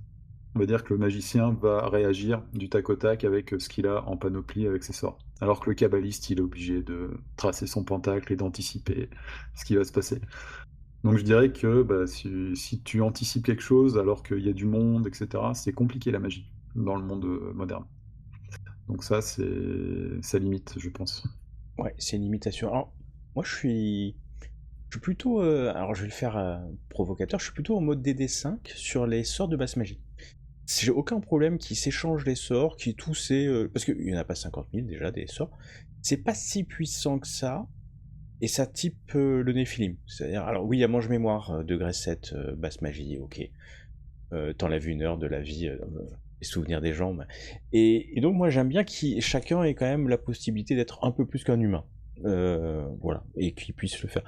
[SPEAKER 3] on va dire que le magicien va réagir du tac au tac avec ce qu'il a en panoplie avec ses sorts. Alors que le kabbaliste, il est obligé de tracer son pentacle et d'anticiper ce qui va se passer. Donc je dirais que si tu anticipes quelque chose alors qu'il y a du monde, etc., c'est compliqué la magie dans le monde moderne. Donc ça limite, je pense.
[SPEAKER 1] Ouais, c'est une limitation. Alors, moi, je suis plutôt. Alors, je vais le faire provocateur. Je suis plutôt en mode DD5 sur les sorts de basse magie. J'ai aucun problème qu'ils s'échangent les sorts, qui tous ces. Parce qu'il n'y en a pas 50 000 déjà des sorts. C'est pas si puissant que ça. Et ça type le Néphilim. C'est-à-dire, alors oui, il y a mange-mémoire, degré 7, basse magie, ok. T'enlèves une heure de la vie les souvenirs des gens. Et donc moi j'aime bien que chacun ait quand même la possibilité d'être un peu plus qu'un humain. Voilà, et qu'il puisse le faire.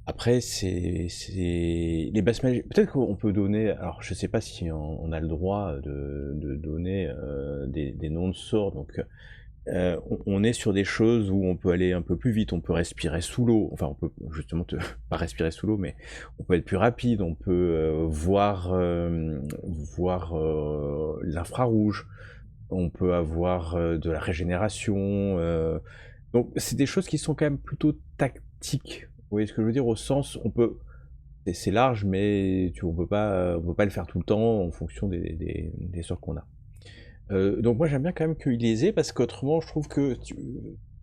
[SPEAKER 1] Après, les basses magies. Peut-être qu'on peut donner. Alors, je sais pas si on a le droit de donner des noms de sorts. Donc, on est sur des choses où on peut aller un peu plus vite. On peut respirer sous l'eau. Enfin, on peut justement pas respirer sous l'eau, mais on peut être plus rapide. On peut voir l'infrarouge. On peut avoir de la régénération. Donc, c'est des choses qui sont quand même plutôt tactiques. Vous voyez ce que je veux dire? Au sens, c'est large, mais on peut pas le faire tout le temps en fonction des sorts qu'on a. Donc moi j'aime bien quand même qu'il les ait parce qu'autrement je trouve que tu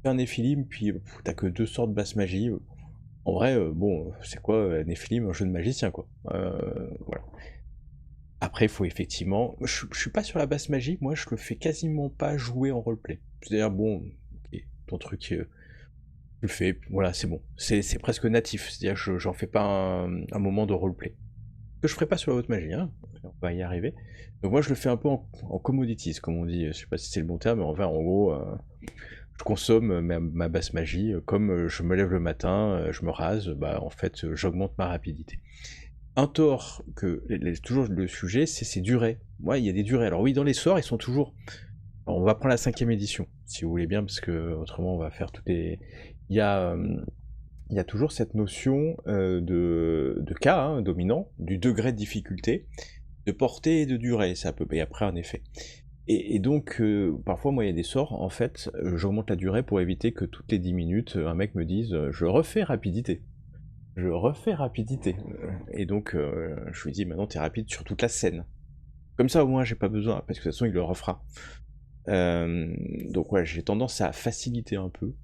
[SPEAKER 1] fais un Néphilim puis t'as que deux sorts de basse magie. En vrai, bon, c'est quoi Néphilim, un jeu de magicien quoi. Voilà. Après, il faut effectivement. Je suis pas sur la basse magie, moi je le fais quasiment pas jouer en roleplay. C'est-à-dire, bon, ok, ton truc, tu le fais, voilà, c'est bon. C'est presque natif, c'est-à-dire que j'en fais pas un moment de roleplay. Que je ferai pas sur la haute magie, hein. On va y arriver. Donc moi je le fais un peu en commodities, comme on dit, je sais pas si c'est le bon terme, mais enfin en gros, je consomme ma basse magie, comme je me lève le matin, je me rase, bah en fait j'augmente ma rapidité. Un tort toujours le sujet, c'est ses durées. Ouais, il y a des durées. Alors oui, dans les sorts, ils sont toujours. Alors, on va prendre la 5e édition, si vous voulez bien, parce que autrement on va faire toutes les. Il y a, il y a toujours cette notion de cas dominant, du degré de difficulté, de portée et de durée, ça peut. Et après un effet. Et donc, parfois, moi, il y a des sorts, en fait, j'augmente la durée pour éviter que toutes les 10 minutes, un mec me dise je refais rapidité. Je refais rapidité. Et donc, je lui dis maintenant, t'es rapide sur toute la scène. Comme ça, au moins, j'ai pas besoin, parce que de toute façon, il le refera. Donc, ouais, j'ai tendance à faciliter un peu,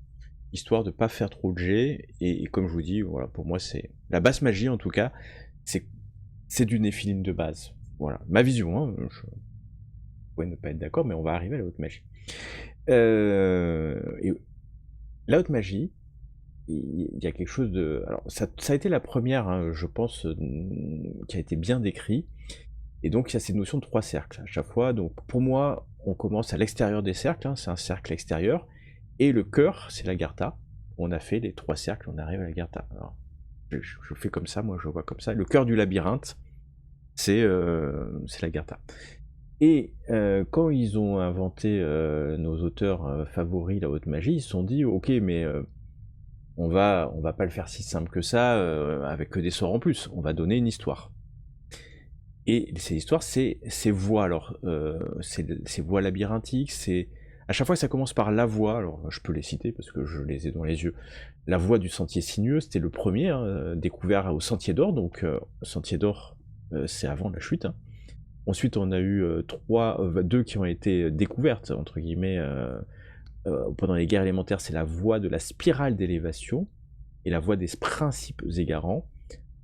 [SPEAKER 1] histoire de pas faire trop de jets. Et comme je vous dis, voilà, pour moi, c'est. La basse magie, en tout cas, c'est du Néphilim de base. Voilà, ma vision, hein. Vous pouvez ne pas être d'accord, mais on va arriver à la haute magie. Et la haute magie, il y a quelque chose de. Alors, ça a été la première, hein, je pense, qui a été bien décrit. Et donc, il y a cette notion de 3 cercles à chaque fois. Donc, pour moi, on commence à l'extérieur des cercles, hein, c'est un cercle extérieur. Et le cœur, c'est la Gartha. On a fait les 3 cercles, on arrive à la Gartha. Alors, je fais comme ça, moi, je vois comme ça. Le cœur du labyrinthe, c'est la Gartha. Et quand ils ont inventé nos auteurs favoris, la haute magie, ils se sont dit, ok, mais on va pas le faire si simple que ça, avec que des sorts en plus. On va donner une histoire. Et ces histoires, c'est ces voies. Alors, ces voies labyrinthiques, c'est à chaque fois que ça commence par la voie. Alors, je peux les citer parce que je les ai dans les yeux. La voie du sentier sinueux, c'était le premier découvert au Sentier d'Or. Donc, Sentier d'Or, c'est avant la chute. Hein. Ensuite, on a eu deux qui ont été découvertes, entre guillemets, pendant les guerres élémentaires. C'est la voie de la spirale d'élévation et la voie des principes égarants.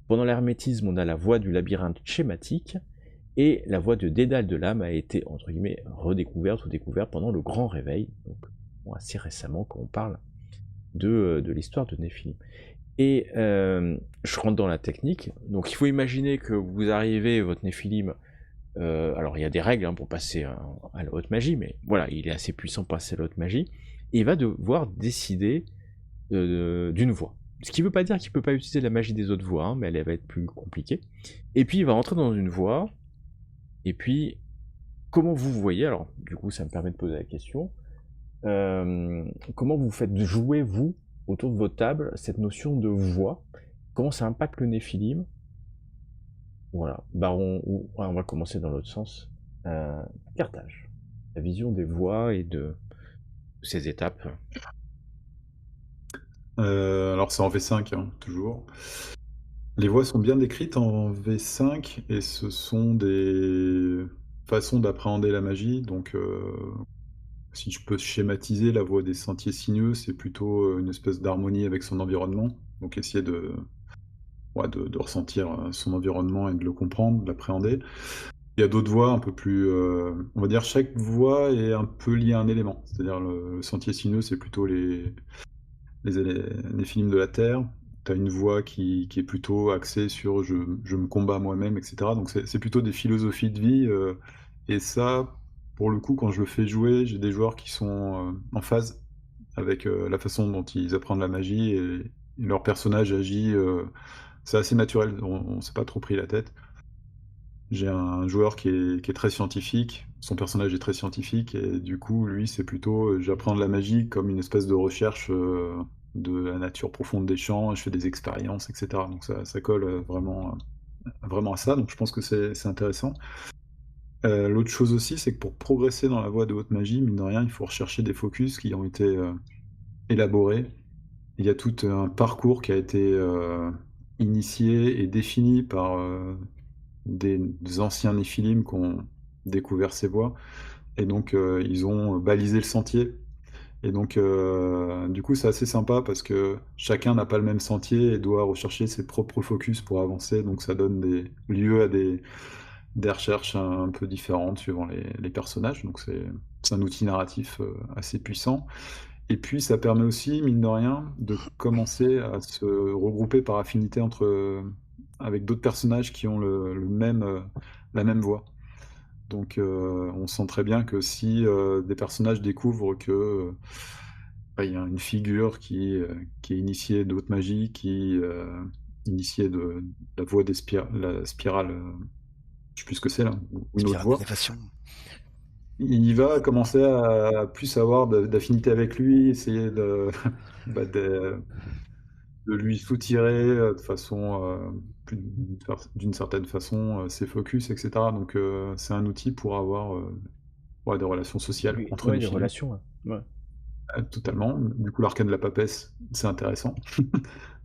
[SPEAKER 1] Pendant l'hermétisme, on a la voie du labyrinthe schématique et la voie de Dédale de l'âme a été, entre guillemets, redécouverte ou découverte pendant le Grand Réveil, donc assez récemment quand on parle de l'histoire de Néphilim. Et je rentre dans la technique. Donc il faut imaginer que vous arrivez, votre Néphilim. Alors il y a des règles pour passer à la haute magie, mais voilà, il est assez puissant pour passer à la haute magie. Et il va devoir décider d'une voie. Ce qui ne veut pas dire qu'il ne peut pas utiliser la magie des autres voies, mais elle va être plus compliquée. Et puis il va rentrer dans une voie. Et puis, comment vous voyez, alors du coup ça me permet de poser la question, comment vous faites jouer, vous, autour de votre table, cette notion de voie? Comment ça impacte le Néphilim? Voilà, Baron, on va commencer dans l'autre sens. Carthage, la vision des voies et de ces étapes.
[SPEAKER 3] Alors c'est en V5, hein, toujours. Les voies sont bien décrites en V5 et ce sont des façons d'appréhender la magie. Donc, si je peux schématiser, la voie des sentiers sinueux, c'est plutôt une espèce d'harmonie avec son environnement. Donc essayer de ressentir son environnement et de le comprendre, de l'appréhender. Il y a d'autres voies un peu plus... on va dire chaque voie est un peu liée à un élément. C'est-à-dire le sentier sinueux, c'est plutôt les films de la Terre. Tu as une voie qui est plutôt axée sur je me combats moi-même, etc. Donc c'est plutôt des philosophies de vie Et ça, pour le coup, quand je le fais jouer, j'ai des joueurs qui sont en phase avec la façon dont ils apprennent la magie et leur personnage agit. C'est assez naturel, on s'est pas trop pris la tête. J'ai un joueur qui est très scientifique, son personnage est très scientifique et du coup, lui, c'est plutôt, j'apprends de la magie comme une espèce de recherche, de la nature profonde des champs, je fais des expériences et cetera. Donc ça colle, vraiment à ça, donc je pense que c'est intéressant. L'autre chose aussi, c'est que pour progresser dans la voie de haute magie, mine de rien, il faut rechercher des focus qui ont été, élaborés. Il y a tout un parcours qui a été, initié et défini par, des anciens Néphilim qui ont découvert ces voies et donc ils ont balisé le sentier et donc du coup, c'est assez sympa parce que chacun n'a pas le même sentier et doit rechercher ses propres focus pour avancer, donc ça donne des lieux à des recherches un peu différentes suivant les personnages, donc c'est un outil narratif, assez puissant et puis ça permet aussi, mine de rien, de commencer à se regrouper par affinité avec d'autres personnages qui ont le même, la même voix. Donc on sent très bien que si, des personnages découvrent que, bah, il y a une figure qui est initiée de haute magie, initiée de la voie la spirale, je sais plus ce que c'est là, ou une autre
[SPEAKER 2] Spirale
[SPEAKER 3] voie.
[SPEAKER 2] d'élévation.
[SPEAKER 3] Il va commencer à plus avoir d'affinité avec lui, essayer bah, de lui soutirer de façon, d'une certaine façon, ses focus, etc. Donc c'est un outil pour avoir ouais, des relations sociales
[SPEAKER 1] Oui,
[SPEAKER 3] entre
[SPEAKER 1] ouais,
[SPEAKER 3] les
[SPEAKER 1] des
[SPEAKER 3] films.
[SPEAKER 1] relations, ouais. Ouais.
[SPEAKER 3] Totalement. Du coup, l'arcane de la papesse, c'est intéressant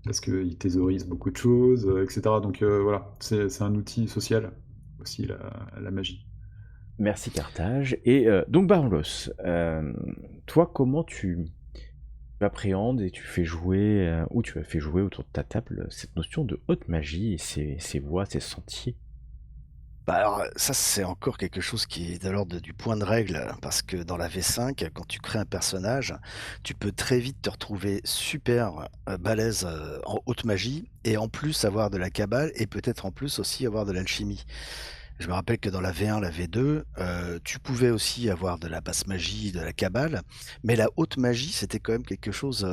[SPEAKER 3] parce qu'il thésaurise beaucoup de choses, etc. Donc voilà, c'est un outil social aussi, la magie.
[SPEAKER 1] Merci Carthage. Et donc Barlos, toi comment tu appréhendes et tu fais jouer, ou tu as fait jouer autour de ta table cette notion de haute magie et ces voies, ces sentiers?
[SPEAKER 2] Bah, alors, ça, c'est encore quelque chose qui est de l'ordre du point de règle, parce que dans la V5, quand tu crées un personnage, tu peux très vite te retrouver super, balèze, en haute magie et en plus avoir de la cabale et peut-être en plus aussi avoir de l'alchimie. Je me rappelle que dans la V1, la V2, tu pouvais aussi avoir de la basse magie, de la cabale, mais la haute magie, c'était quand même quelque chose,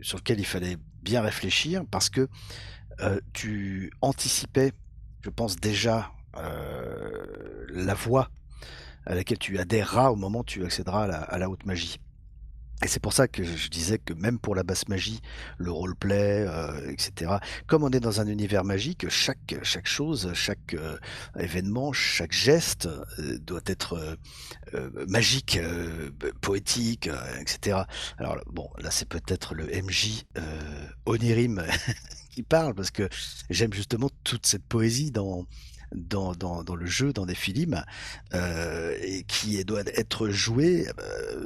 [SPEAKER 2] sur lequel il fallait bien réfléchir parce que, tu anticipais, je pense déjà, la voie à laquelle tu adhéreras au moment où tu accéderas à la haute magie. Et c'est pour ça que je disais que même pour la basse magie, le roleplay, et cetera, comme on est dans un univers magique, chaque chose, chaque, événement, chaque geste, doit être, magique, poétique, et cetera. Alors bon, là, c'est peut-être le MJ, Onirim qui parle parce que j'aime justement toute cette poésie dans le jeu, dans des films, et qui doit être joué,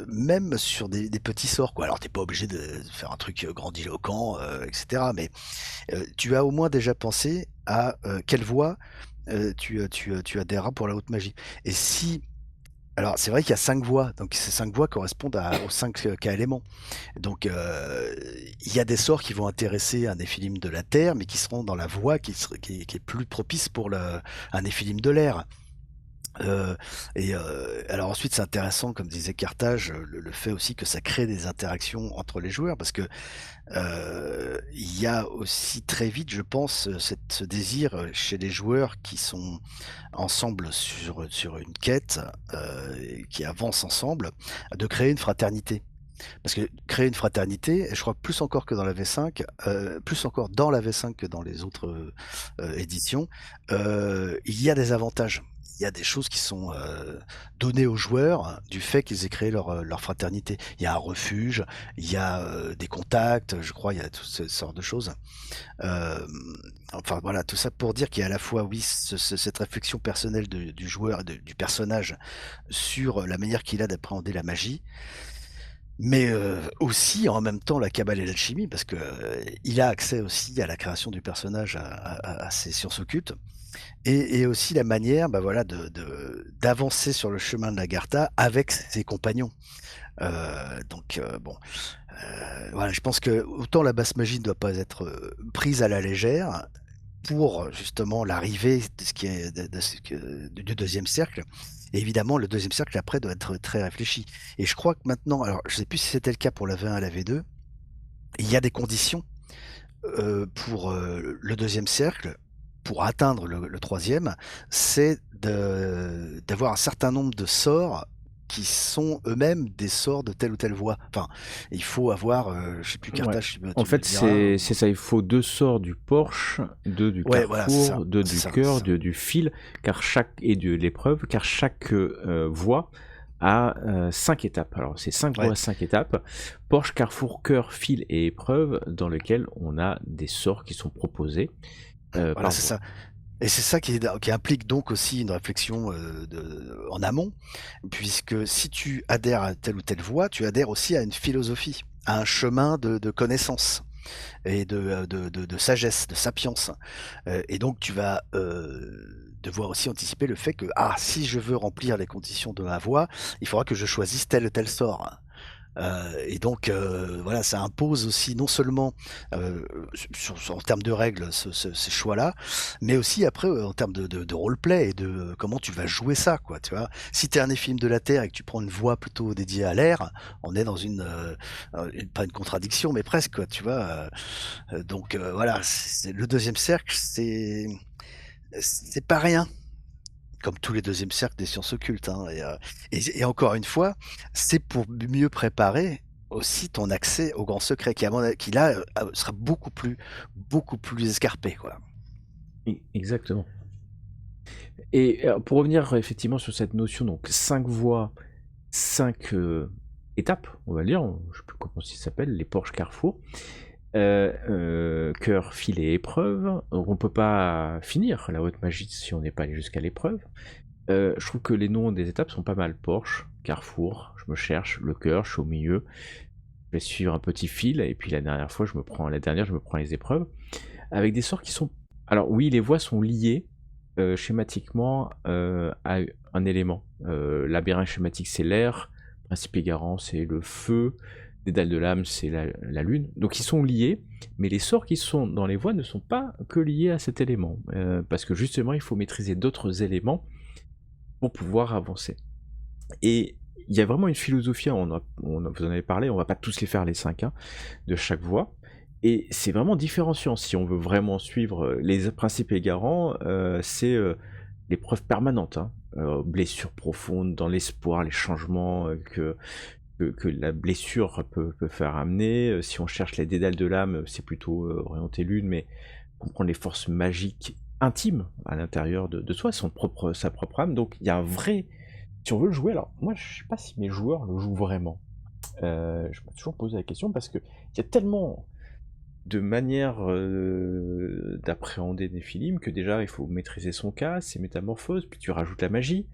[SPEAKER 2] même sur des petits sorts, quoi. Alors tu pas obligé de faire un truc, grandiloquent, et cetera, mais, tu as au moins déjà pensé à, quelle voie, tu adhéreras pour la haute magie et si alors c'est vrai qu'il y a 5 voix, donc ces 5 voix correspondent aux 5 cas éléments. Donc il y a des sorts qui vont intéresser un néphilim de la terre, mais qui seront dans la voie qui est plus propice pour un néphilim de l'air. Heu alors ensuite, c'est intéressant, comme disait Carthage, le fait aussi que ça crée des interactions entre les joueurs parce que, il y a aussi très vite, je pense, ce désir, chez les joueurs qui sont ensemble sur une quête, et qui avancent ensemble, de créer une fraternité. Parce que créer une fraternité, et je crois plus encore que dans la V5, plus encore dans la V5 que dans les autres, éditions, il y a des avantages. Il y a des choses qui sont, données aux joueurs du fait qu'ils aient créé leur fraternité. Il y a un refuge, il y a, des contacts, je crois, il y a toutes ces sortes de choses. Hem, enfin voilà, tout ça pour dire qu'il y a à la fois, oui, cette réflexion personnelle du joueur, du personnage sur la manière qu'il a d'appréhender la magie, mais aussi en même temps la cabale et l'alchimie parce que, il a accès aussi à la création du personnage, à ces sciences occultes et aussi la manière, bah, voilà d'avancer sur le chemin de l'Agartha avec ses compagnons. Donc bon, voilà, je pense que autant la basse magie ne doit pas être, prise à la légère, pour justement l'arrivée de ce qui est du deuxième cercle. Et évidemment, le deuxième cercle après doit être très réfléchi. Et je crois que maintenant, alors je sais plus si c'était le cas pour la V1 et la V2, il y a des conditions pour le deuxième cercle, pour atteindre le troisième, c'est d'avoir un certain nombre de sorts qui sont eux-mêmes des sorts de telle ou telle voie. Enfin, il faut avoir, je sais plus,
[SPEAKER 1] Ouais.
[SPEAKER 2] Carthage,
[SPEAKER 1] En
[SPEAKER 2] tu me le
[SPEAKER 1] fait,
[SPEAKER 2] diras.
[SPEAKER 1] c'est ça, il faut 2 sorts du Porsche, 2 du
[SPEAKER 2] Ouais, voilà, c'est ça,
[SPEAKER 1] carrefour, 2
[SPEAKER 2] c'est
[SPEAKER 1] du
[SPEAKER 2] ça, c'est
[SPEAKER 1] cœur,
[SPEAKER 2] ça.
[SPEAKER 1] 2 du fil, car chaque et de l'épreuve, car chaque voie a 5 étapes. Alors, c'est 5 voies
[SPEAKER 2] Ouais,
[SPEAKER 1] à 5 étapes. Porsche, carrefour, cœur, fil et épreuve, dans lesquelles on a des sorts qui sont proposés
[SPEAKER 2] voilà,
[SPEAKER 1] par
[SPEAKER 2] c'est
[SPEAKER 1] voie.
[SPEAKER 2] ça. Et c'est ça qui implique donc aussi une réflexion, en amont, puisque si tu adhères à telle ou telle voie, tu adhères aussi à une philosophie, à un chemin de connaissance et de sagesse, de sapience. Et donc tu vas, devoir aussi anticiper le fait que: «Ah, si je veux remplir les conditions de ma voie, il faudra que je choisisse tel ou tel sort». Et donc voilà, ça impose aussi non seulement, en termes de règles ces choix-là, mais aussi après, en termes de roleplay et de comment tu vas jouer ça, quoi, tu vois? Si tu es un Néphilime de la Terre et que tu prends une voie plutôt dédiée à l'air, on est dans pas une contradiction, mais presque, quoi, tu vois? Donc voilà, c'est le deuxième cercle, c'est pas rien, comme tous les deuxièmes cercles des sciences occultes, hein, et encore une fois, c'est pour mieux préparer aussi ton accès au grand secret qui à mon a qui là, sera beaucoup plus escarpé, quoi.
[SPEAKER 1] Exactement. Et pour revenir effectivement sur cette notion, donc 5 voies, 5 étapes, on va dire, je sais plus comment ça s'appelle, les Porsche Carrefour. Cœur, filet, épreuve. Donc on peut pas finir la haute magie si on n'est pas allé jusqu'à l'épreuve. Je trouve que les noms des étapes sont pas mal. Porsche, Carrefour, je me cherche, le cœur, je suis au milieu. Je vais suivre un petit fil, et puis la dernière fois, je me prends les épreuves. Avec des sorts qui sont... Alors oui, les voies sont liées schématiquement à un élément. Labyrinthe schématique, c'est l'air. Principe égarant, c'est le feu. Dédale de l'âme, c'est la lune. Donc ils sont liés, mais les sorts qui sont dans les voies ne sont pas que liés à cet élément. Parce que justement, il faut maîtriser d'autres éléments pour pouvoir avancer. Et il y a vraiment une philosophie, vous en avez parlé, on va pas tous les faire les 5, hein, de chaque voie. Et c'est vraiment différenciant. Si on veut vraiment suivre les principes égarants, c'est l'épreuve permanente. Hein. Blessure profonde, dans l'espoir, les changements que la blessure peut faire amener. Si on cherche les dédales de l'âme, c'est plutôt orienté lune, mais comprendre les forces magiques intimes à l'intérieur de soi, sa propre âme. Donc il y a un vrai... Si on veut le jouer, alors moi je sais pas si mes joueurs le jouent vraiment. Je me suis toujours posé la question parce que il y a tellement de manières d'appréhender des films que déjà il faut maîtriser son cas, ses métamorphoses, puis tu rajoutes la magie,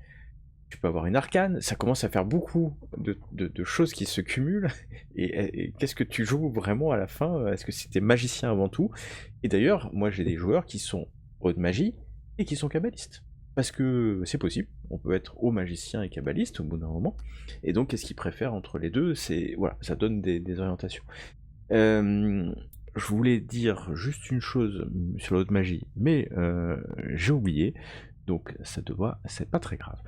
[SPEAKER 1] tu peux avoir une arcane, ça commence à faire beaucoup de choses qui se cumulent, et qu'est-ce que tu joues vraiment à la fin? Est-ce que c'était magicien avant tout? Et d'ailleurs, moi j'ai des joueurs qui sont hauts de magie et qui sont kabbalistes. Parce que c'est possible, on peut être haut magicien et kabbaliste au bout d'un moment, et donc qu'est-ce qu'ils préfèrent entre les deux? C'est, voilà, ça donne des orientations. Je voulais dire juste une chose sur la haute magie, mais j'ai oublié, donc c'est pas très grave.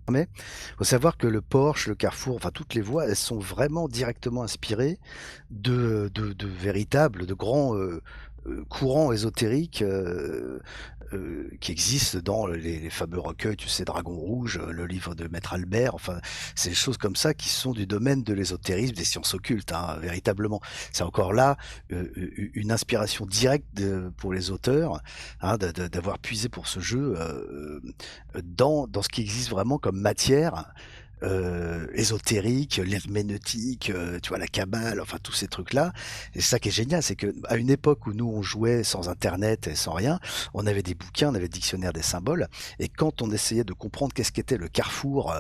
[SPEAKER 2] Mais faut savoir que le Porsche, le Carrefour, enfin toutes les voies, elles sont vraiment directement inspirées de véritables, de grands, courants ésotériques, qui existent dans les fameux recueils, tu sais, Dragon Rouge, le livre de Maître Albert, enfin, c'est des choses comme ça qui sont du domaine de l'ésotérisme, des sciences occultes, hein, véritablement. C'est encore là, une inspiration directe pour les auteurs, hein, d'avoir puisé pour ce jeu, dans ce qui existe vraiment comme matière, ésotérique, l'herméneutique, tu vois, la Kabbale, enfin tous ces trucs-là. Et c'est ça qui est génial, c'est qu'à une époque où nous on jouait sans internet et sans rien, on avait des bouquins, on avait le dictionnaire des symboles, et quand on essayait de comprendre qu'est-ce qu'était le carrefour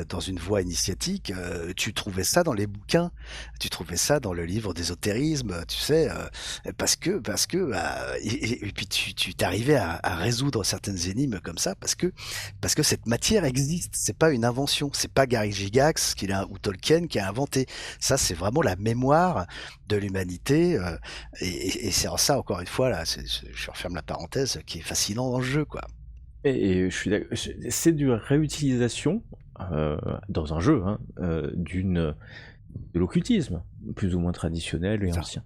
[SPEAKER 2] dans une voie initiatique, tu trouvais ça dans les bouquins, tu trouvais ça dans le livre d'ésotérisme, tu sais, parce que et puis tu t'arrivais à résoudre certaines énigmes comme ça parce que cette matière existe, c'est pas une invention, c'est c'est pas Gary Gygax ou Tolkien qui a inventé. Ça, c'est vraiment la mémoire de l'humanité, et c'est en ça, encore une fois, là, je referme la parenthèse, qui est fascinant dans le jeu, quoi.
[SPEAKER 1] Et je suis c'est du réutilisation, dans un jeu, hein, de l'occultisme, plus ou moins traditionnel et
[SPEAKER 2] Ça.
[SPEAKER 1] ancien.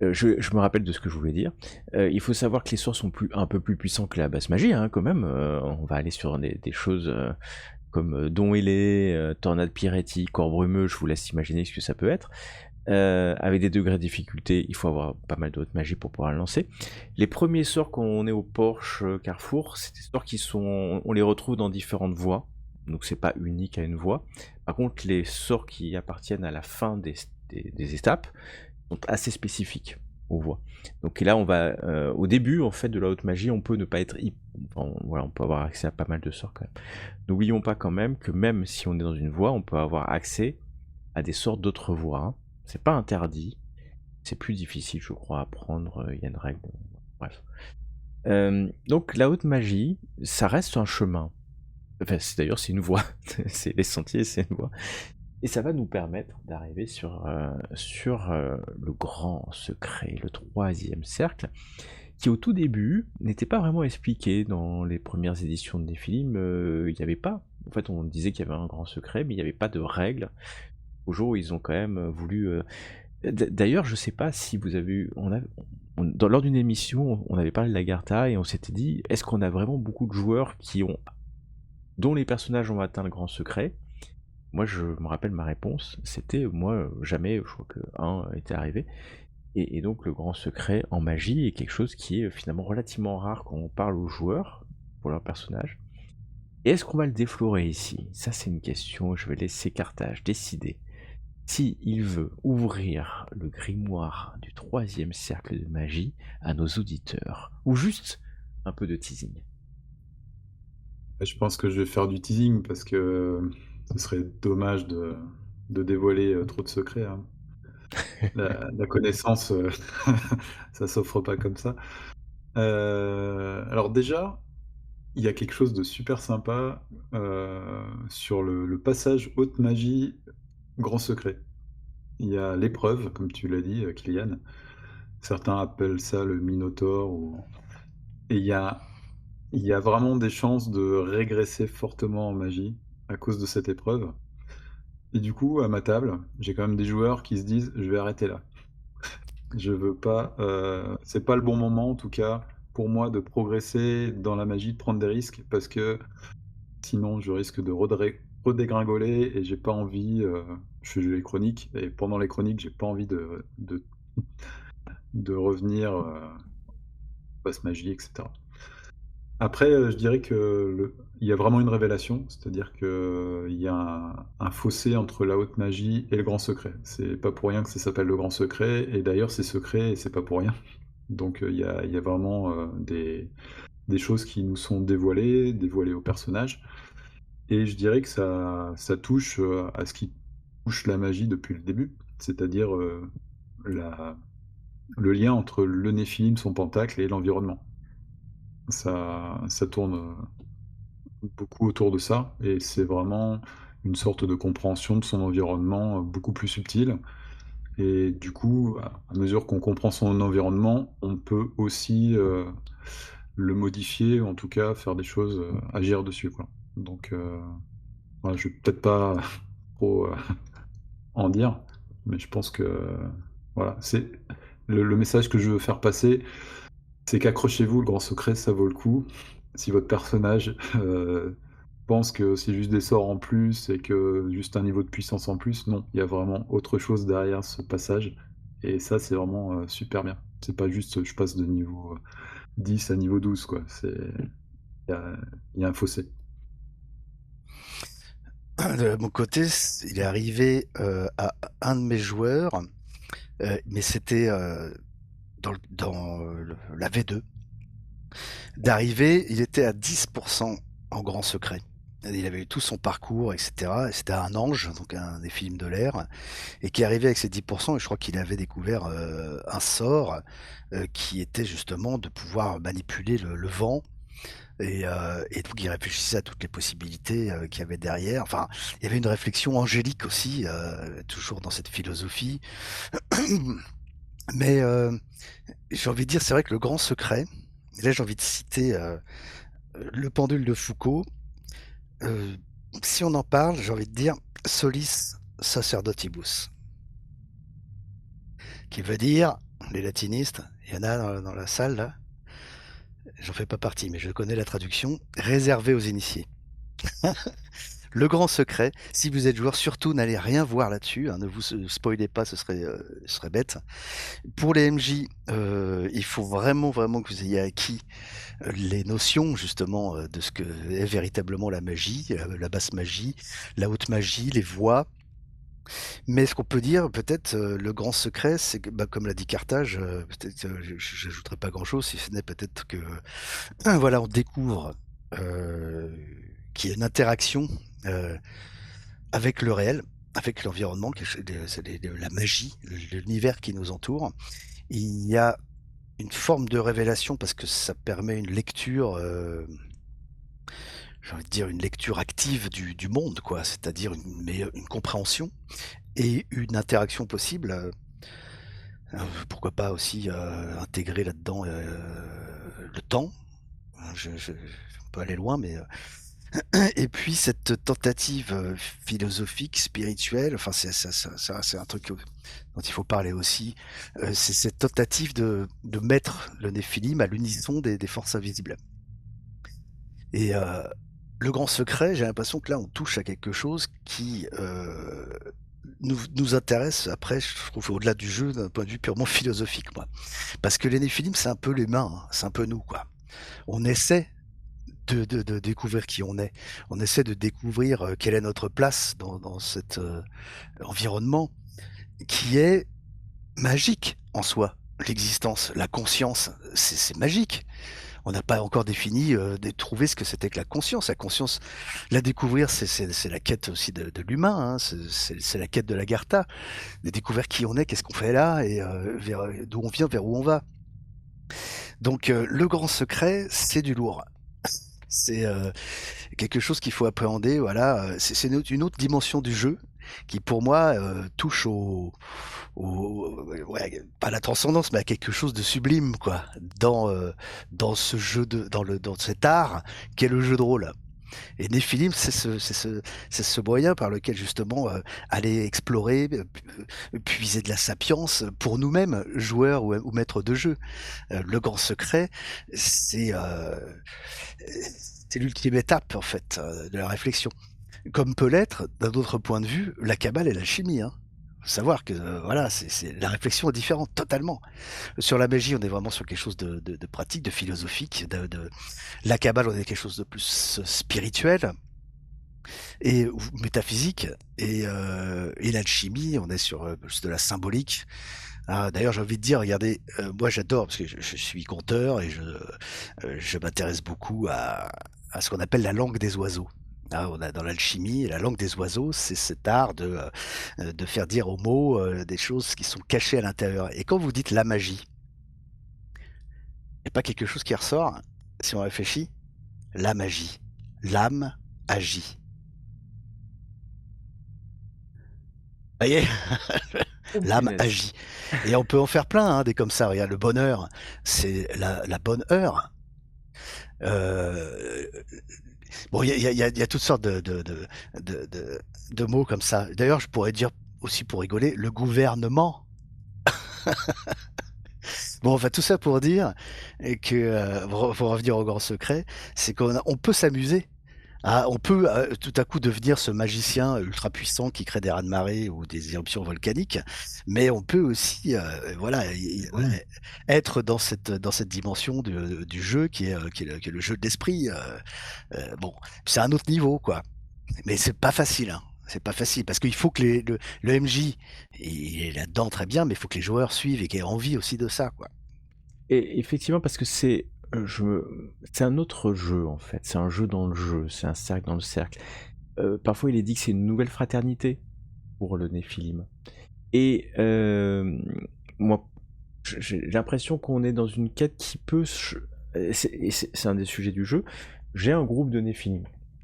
[SPEAKER 1] Je me rappelle de ce que je voulais dire. Il faut savoir que les sorts sont un peu plus puissants que la basse magie, hein, quand même. On va aller sur des choses comme Don Ailé, Tornade Pyrétie, Corps Brumeux, je vous laisse imaginer ce que ça peut être. Avec des degrés de difficulté, il faut avoir pas mal de haute magie pour pouvoir le lancer. Les premiers sorts quand on est au Porsche Carrefour, c'est des sorts on les retrouve dans différentes voies, donc c'est pas unique à une voie. Par contre, les sorts qui appartiennent à la fin des étapes sont assez spécifiques aux voies. Donc là, on va au début en fait de la haute magie, on peut ne pas être voilà, on peut avoir accès à pas mal de sorts quand même. N'oublions pas quand même que même si on est dans une voie, on peut avoir accès à des sorts d'autres voies, hein. C'est pas interdit, c'est plus difficile, je crois, à prendre. Il y a une règle. Bref. Donc la haute magie, ça reste un chemin. Enfin, d'ailleurs, c'est une voie. C'est les sentiers, c'est une voie. Et ça va nous permettre d'arriver sur le grand secret, le troisième cercle, qui au tout début n'était pas vraiment expliqué dans les premières éditions de Néphilim. Il n'y avait pas. En fait, on disait qu'il y avait un grand secret, mais il n'y avait pas de règles. Au jour où ils ont quand même voulu. D'ailleurs, je sais pas si vous avez eu. Lors d'une émission, on avait parlé de l'Agartha et on s'était dit, est-ce qu'on a vraiment beaucoup de joueurs dont les personnages ont atteint le grand secret? Moi, je me rappelle ma réponse, c'était moi jamais. Je crois que un était arrivé. Et donc le grand secret en magie est quelque chose qui est finalement relativement rare quand on parle aux joueurs pour leur personnage. Et est-ce qu'on va le déflorer ici? Ça, c'est une question. Je vais laisser Carthage décider si il veut ouvrir le grimoire du troisième cercle de magie à nos auditeurs, ou juste un peu de teasing.
[SPEAKER 3] Je pense que je vais faire du teasing parce que ce serait dommage de dévoiler trop de secrets, hein. La connaissance, ça s'offre pas comme ça. Alors déjà, il y a quelque chose de super sympa sur le passage haute magie, grand secret. Il y a l'épreuve, comme tu l'as dit, Kylian. Certains appellent ça le Minotaure. Et il y a vraiment des chances de régresser fortement en magie à cause de cette épreuve. Et du coup, à ma table, j'ai quand même des joueurs qui se disent: «Je vais arrêter là. Je veux pas, c'est pas le bon moment en tout cas pour moi de progresser dans la magie, de prendre des risques parce que sinon je risque de redégringoler et j'ai pas envie, je fais les chroniques et pendant les chroniques, j'ai pas envie de revenir, passe magie et cetera». Après, je dirais que il y a vraiment une révélation, c'est-à-dire qu'il y a un fossé entre la haute magie et le grand secret. C'est pas pour rien que ça s'appelle le grand secret et d'ailleurs c'est secret et c'est pas pour rien. Donc, il y a vraiment, des choses qui nous sont dévoilées aux personnages et je dirais que ça touche, à ce qui touche la magie depuis le début, c'est-à-dire, la le lien entre le Néphilim, son pentacle et l'environnement. Ça tourne, beaucoup autour de ça et c'est vraiment une sorte de compréhension de son environnement, beaucoup plus subtile et du coup, à mesure qu'on comprend son environnement, on peut aussi, le modifier ou en tout cas faire des choses, agir dessus, quoi. Donc, voilà, je vais peut-être pas trop, en dire, mais je pense que, voilà, c'est le message que je veux faire passer, c'est qu'accrochez-vous, le grand secret, ça vaut le coup. Si votre personnage, pense que c'est juste des sorts en plus et que juste un niveau de puissance en plus, non, il y a vraiment autre chose derrière ce passage et ça, c'est vraiment, super bien. C'est pas juste, je passe de niveau, 10 à niveau 12 quoi, il y a il y a un fossé.
[SPEAKER 2] De mon côté, il est arrivé, à un de mes joueurs, mais c'était, la V2. D'arriver, il était à 10 en grand secret. Il avait eu tout son parcours et cetera et c'était un ange, donc un des films de l'air et qui arrivait avec ses 10 et je crois qu'il avait découvert, un sort, qui était justement de pouvoir manipuler le vent Et donc il réfléchissait à toutes les possibilités qu'il y avait derrière. Enfin, il y avait une réflexion angélique aussi, toujours dans cette philosophie. Mais j'ai envie de dire, c'est vrai que le grand secret, et là j'ai envie de citer le pendule de Foucault. euh, Si on en parle, j'ai envie de dire solis sacerdotibus, qui veut dire, les latinistes, il y en a dans la salle là, j'en fais pas partie, mais je connais la traduction, réservé aux initiés. Le grand secret, si vous êtes joueur, surtout n'allez rien voir là-dessus, hein, ne vous spoilez pas, ce serait bête. Pour les MJ, il faut vraiment, vraiment que vous ayez acquis les notions justement de ce que est véritablement la magie, la basse magie, la haute magie, les voix. Mais ce qu'on peut dire, peut-être, le grand secret, c'est que, bah, comme l'a dit Carthage, peut-être, j'ajouterai pas grand-chose, si ce n'est peut-être que, voilà, on découvre qu'il y a une interaction euh, avec le réel, avec l'environnement, c'est la magie, l'univers qui nous entoure. Il y a une forme de révélation parce que ça permet une lecture, j'ai envie de dire une lecture active du monde, quoi. C'est-à-dire une compréhension et une interaction possible. Pourquoi pas aussi intégrer là-dedans le temps. Je peux aller loin, mais et puis cette tentative philosophique, spirituelle, enfin c'est un truc dont il faut parler aussi. C'est cette tentative de mettre le Néphilim à l'unisson des forces invisibles. Et le grand secret, j'ai l'impression que là on touche à quelque chose qui nous intéresse après, je trouve, au-delà du jeu, d'un point de vue purement philosophique, moi. Parce que les Néphilim, c'est un peu l'humain, hein, c'est un peu nous, quoi. On essaie de découvrir qui on est. On essaie de découvrir quelle est notre place dans cet environnement qui est magique en soi. L'existence, la conscience, c'est magique. On n'a pas encore défini, trouvé ce que c'était que la conscience. La conscience, la découvrir, c'est la quête aussi de l'humain, hein, c'est la quête de l'Agartha, de découvrir qui on est, qu'est-ce qu'on fait là, et d'où on vient, vers où on va. Donc le grand secret, c'est du lourd. C'est quelque chose qu'il faut appréhender, voilà. C'est une autre dimension du jeu qui, pour moi, touche ouais, pas à la transcendance, mais à quelque chose de sublime, quoi, dans ce jeu dans cet art qu'est le jeu de rôle. Et Néphilim, c'est ce moyen par lequel justement aller explorer, puiser de la sapience pour nous-mêmes, joueurs ou maîtres de jeu. Le grand secret, c'est euh, c'est l'ultime étape en fait de la réflexion. Comme peut l'être, d'un autre point de vue, la cabale et l'alchimie. Hein. Faut savoir que voilà, la réflexion est différente totalement. Sur la magie, on est vraiment sur quelque chose de pratique, de philosophique. La cabale, on est quelque chose de plus spirituel ou métaphysique. Et l'alchimie, on est sur plus de la symbolique. Ah, d'ailleurs, j'ai envie de dire, regardez, moi j'adore parce que je suis conteur et je m'intéresse beaucoup à ce qu'on appelle la langue des oiseaux. Ah, on a dans l'alchimie, la langue des oiseaux, c'est cet art de faire dire aux mots des choses qui sont cachées à l'intérieur. Et quand vous dites la magie, il n'y a pas quelque chose qui ressort, si on réfléchit? La magie. L'âme agit. Vous voyez?
[SPEAKER 1] Oh,
[SPEAKER 2] L'âme
[SPEAKER 1] punaise.
[SPEAKER 2] agit. Et on peut en faire plein, hein, des comme ça. Regarde, le bonheur, c'est la bonne heure. Euh, bon, il y a toutes sortes de mots comme ça. D'ailleurs, je pourrais dire aussi pour rigoler, le gouvernement. Bon, enfin, tout ça pour dire que, pour revenir au grand secret, c'est qu'on peut s'amuser. Ah, on peut tout à coup devenir ce magicien ultra puissant qui crée des raz-de-marée ou des éruptions volcaniques, mais on peut aussi, voilà,
[SPEAKER 3] Oui.
[SPEAKER 2] être dans cette dimension du jeu qui est le jeu de l'esprit. Bon, c'est un autre niveau, quoi. Mais c'est pas facile, hein. C'est pas facile parce qu'il faut que le MJ il est là-dedans très bien, mais il faut que les joueurs suivent et qu'ils aient envie aussi de ça, quoi.
[SPEAKER 1] Et effectivement, parce que c'est un autre jeu en fait, c'est un jeu dans le jeu, c'est un cercle dans le cercle. Parfois, il est dit que c'est une nouvelle fraternité pour le Néphilim. Et moi, j'ai l'impression qu'on est dans une quête qui peut c'est un des sujets du jeu. J'ai un groupe de Néphilim.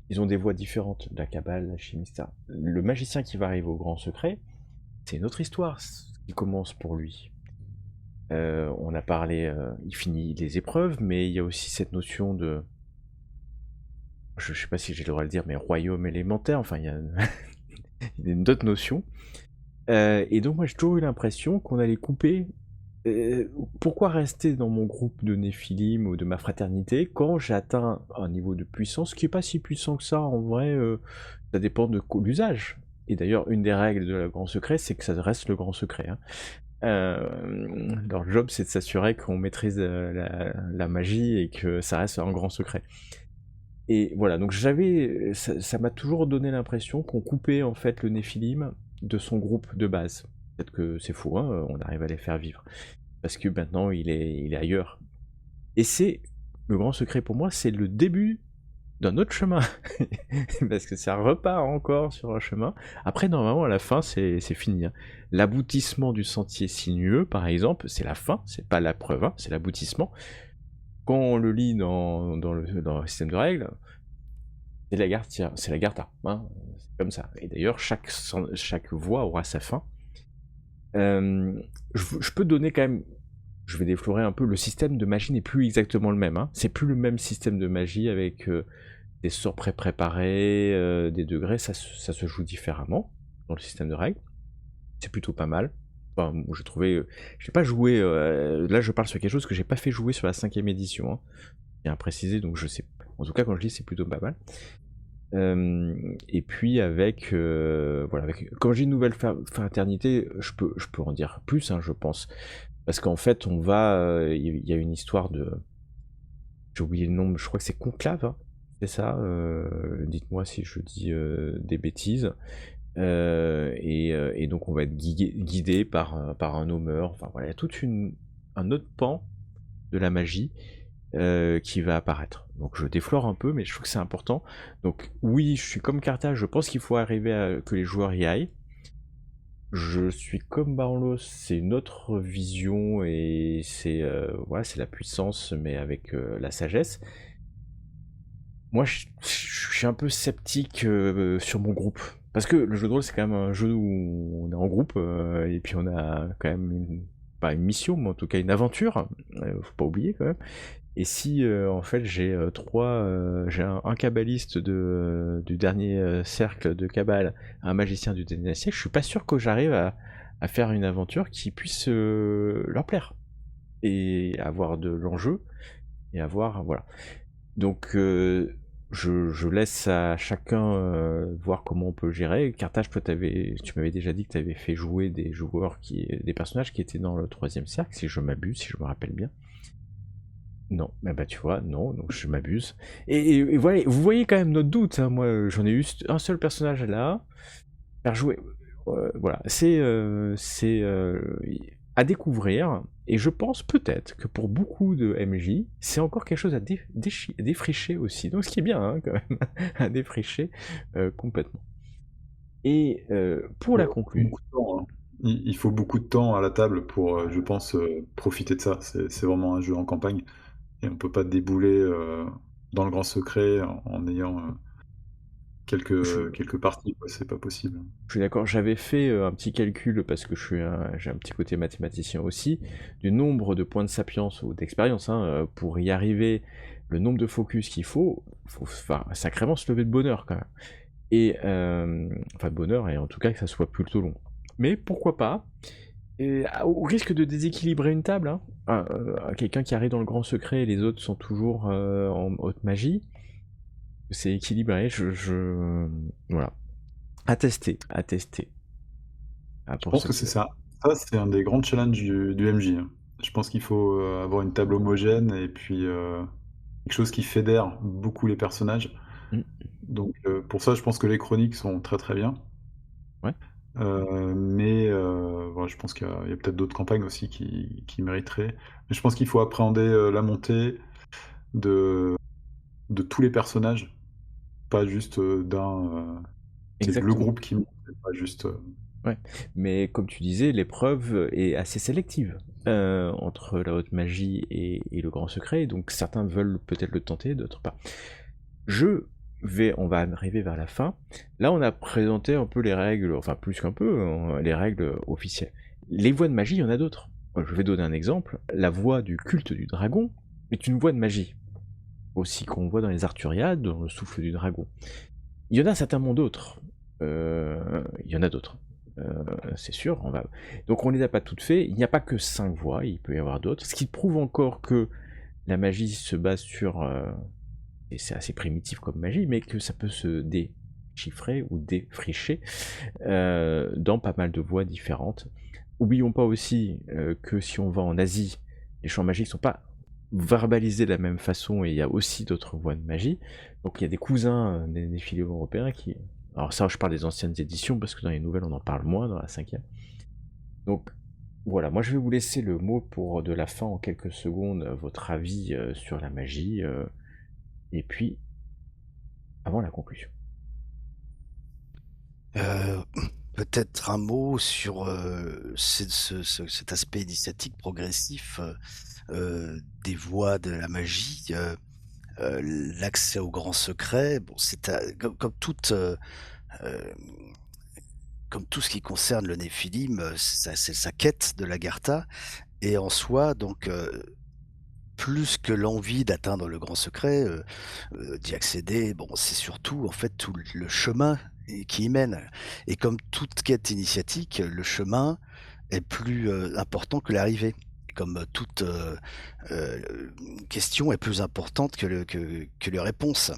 [SPEAKER 1] Ils ont des voix différentes, la Kabbale, la chimiste. Le magicien qui va arriver au grand secret, c'est une autre histoire ce qui commence pour lui. On a parlé, il finit les épreuves, mais il y a aussi cette notion de, je sais pas si j'ai le droit de le dire, mais royaume élémentaire, enfin il y a il y a d'autres notions. Et donc moi j'ai toujours eu l'impression qu'on allait couper. Pourquoi rester dans mon groupe de Néphilim ou de ma fraternité quand j'ai atteint un niveau de puissance qui est pas si puissant que ça en vrai, ça dépend de l'usage. Et d'ailleurs une des règles de la Grand Secret c'est que ça reste le Grand Secret, hein. Leur job c'est de s'assurer qu'on maîtrise la magie et que ça reste un grand secret. Et voilà, donc ça m'a toujours donné l'impression qu'on coupait en fait le Néphilim de son groupe de base. Peut-être que c'est faux, hein, on arrive à les faire vivre. Parce que maintenant il est ailleurs. Et c'est, le grand secret pour moi, c'est le début d'un autre chemin. Parce que ça repart encore sur un chemin. Après, normalement, à la fin, c'est fini, hein. L'aboutissement du sentier sinueux, par exemple, c'est la fin, c'est pas la preuve, hein, c'est l'aboutissement. Quand on le lit dans le système de règles, c'est la Gartia, c'est la Garta, hein, c'est comme ça. Et d'ailleurs, chaque voie aura sa fin. Je peux donner quand même, je vais déflorer un peu, le système de magie n'est plus exactement le même, hein. C'est plus le même système de magie avec des sorts pré-préparés, des degrés, ça se joue différemment dans le système de règles. C'est plutôt pas mal. Enfin, j'ai trouvé, j'ai pas joué, là je parle sur quelque chose que j'ai pas fait jouer sur la 5ème édition, hein. Bien précisé, donc je sais, en tout cas quand je dis c'est plutôt pas mal. Et puis avec, voilà, quand j'ai une nouvelle fraternité, je peux en dire plus, hein, je pense. Parce qu'en fait, il y a une histoire de, j'ai oublié le nom, je crois que c'est Conclave, hein, c'est ça, dites-moi si je dis des bêtises. Et donc on va être guidé par un nommeur, enfin voilà, il y a tout un autre pan de la magie qui va apparaître. Donc je déflore un peu, mais je trouve que c'est important. Donc oui, je suis comme Carthage, je pense qu'il faut arriver à que les joueurs y aillent. Je suis comme Barlos, c'est une autre vision et c'est voilà, c'est la puissance, mais avec la sagesse. Moi, je suis un peu sceptique sur mon groupe. Parce que le jeu de rôle, c'est quand même un jeu où on est en groupe, et puis on a quand même pas une mission, mais en tout cas une aventure, faut pas oublier quand même. Et si en fait j'ai j'ai un kabbaliste du dernier cercle de Kabbale, un magicien du dernier siècle, je suis pas sûr que j'arrive à faire une aventure qui puisse leur plaire. Et avoir de l'enjeu, et avoir, voilà. Donc je laisse à chacun voir comment on peut gérer. Carthage, toi, tu m'avais déjà dit que tu avais fait jouer des personnages qui étaient dans le 3ème cercle, si je m'abuse, si je me rappelle bien. Non, bah tu vois, non, donc je m'abuse. Et voilà, vous voyez quand même notre doute, hein. Moi, j'en ai eu un seul personnage là, faire jouer. Voilà, c'est à découvrir. Et je pense peut-être que pour beaucoup de MJ, c'est encore quelque chose à défricher aussi. Donc ce qui est bien, hein, quand même, à défricher complètement. Et pour la conclusion.
[SPEAKER 3] Hein. Il faut beaucoup de temps à la table pour, je pense, profiter de ça. C'est vraiment un jeu en campagne. Et on peut pas débouler dans le grand secret en ayant quelques parties, quoi. C'est pas possible.
[SPEAKER 1] Je suis d'accord, j'avais fait un petit calcul, parce que j'ai un petit côté mathématicien aussi, du nombre de points de sapience ou d'expérience, hein, pour y arriver, le nombre de focus qu'il faut sacrément se lever de bonheur quand même. Et enfin de bonheur, et en tout cas que ça soit plutôt long. Mais pourquoi pas, et au risque de déséquilibrer une table, hein, quelqu'un qui arrive dans le grand secret et les autres sont toujours en haute magie, c'est équilibré, voilà. À tester.
[SPEAKER 3] Je pense que c'est ça. Ça, c'est un des grands challenges du MJ, hein. Je pense qu'il faut avoir une table homogène et puis quelque chose qui fédère beaucoup les personnages. Donc pour ça, je pense que les chroniques sont très très bien.
[SPEAKER 1] Ouais.
[SPEAKER 3] Mais voilà, je pense qu'il y a peut-être d'autres campagnes aussi qui mériteraient. Mais je pense qu'il faut appréhender la montée de tous les personnages, pas juste d'un. C'est le
[SPEAKER 1] Exactement.
[SPEAKER 3] groupe qui monte, pas juste.
[SPEAKER 1] Ouais, mais comme tu disais, l'épreuve est assez sélective entre la haute magie et le grand secret, donc certains veulent peut-être le tenter, d'autres pas. On va arriver vers la fin. Là, on a présenté un peu les règles, enfin plus qu'un peu, les règles officielles. Les voies de magie, il y en a d'autres. Je vais donner un exemple. La voie du culte du dragon est une voie de magie, aussi qu'on voit dans les Arthuriades, dans le souffle du dragon. Il y en a certainement d'autres. Il y en a d'autres. C'est sûr. Donc on les a pas toutes faites. Il n'y a pas que 5 voies, il peut y avoir d'autres. Ce qui prouve encore que la magie se base sur... et c'est assez primitif comme magie, mais que ça peut se déchiffrer ou défricher dans pas mal de voies différentes. Oublions pas aussi que si on va en Asie, les champs magiques sont pas verbalisés de la même façon et il y a aussi d'autres voies de magie. Donc il y a des cousins des Néphilim européens qui... Alors ça, je parle des anciennes éditions parce que dans les nouvelles, on en parle moins, dans la 5e. Donc voilà, moi je vais vous laisser le mot pour de la fin en quelques secondes, votre avis sur la magie, et puis avant la conclusion.
[SPEAKER 2] Euh, Peut-être un mot sur cet aspect initiatique progressif des voies de la magie, l'accès au grand secret. Bon, euh, comme tout ce qui concerne le Néphilim, c'est sa quête de l'Agartha, et en soi, donc, plus que l'envie d'atteindre le grand secret, d'y accéder, bon, c'est surtout en fait tout le chemin qui y mène. Et comme toute quête initiatique, le chemin est plus important que l'arrivée. Comme toute question est plus importante que les réponses.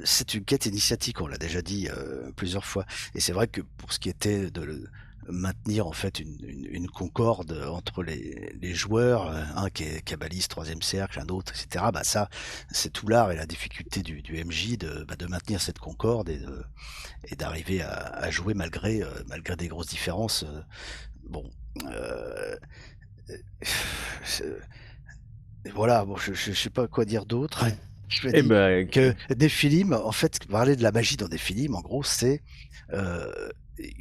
[SPEAKER 2] C'est une quête initiatique, on l'a déjà dit plusieurs fois. Et c'est vrai que pour ce qui était de maintenir en fait une concorde entre les joueurs, un qui est kabbaliste, troisième cercle, un autre, etc. Bah ça, c'est tout l'art et la difficulté du MJ de maintenir cette concorde et d'arriver à jouer malgré des grosses différences. Bon, euh, c'est- voilà, bon, je sais pas quoi dire d'autre. Je me
[SPEAKER 1] Eh
[SPEAKER 2] dis
[SPEAKER 1] ben,
[SPEAKER 2] que des films, en fait, parler de la magie dans des films, en gros, c'est euh,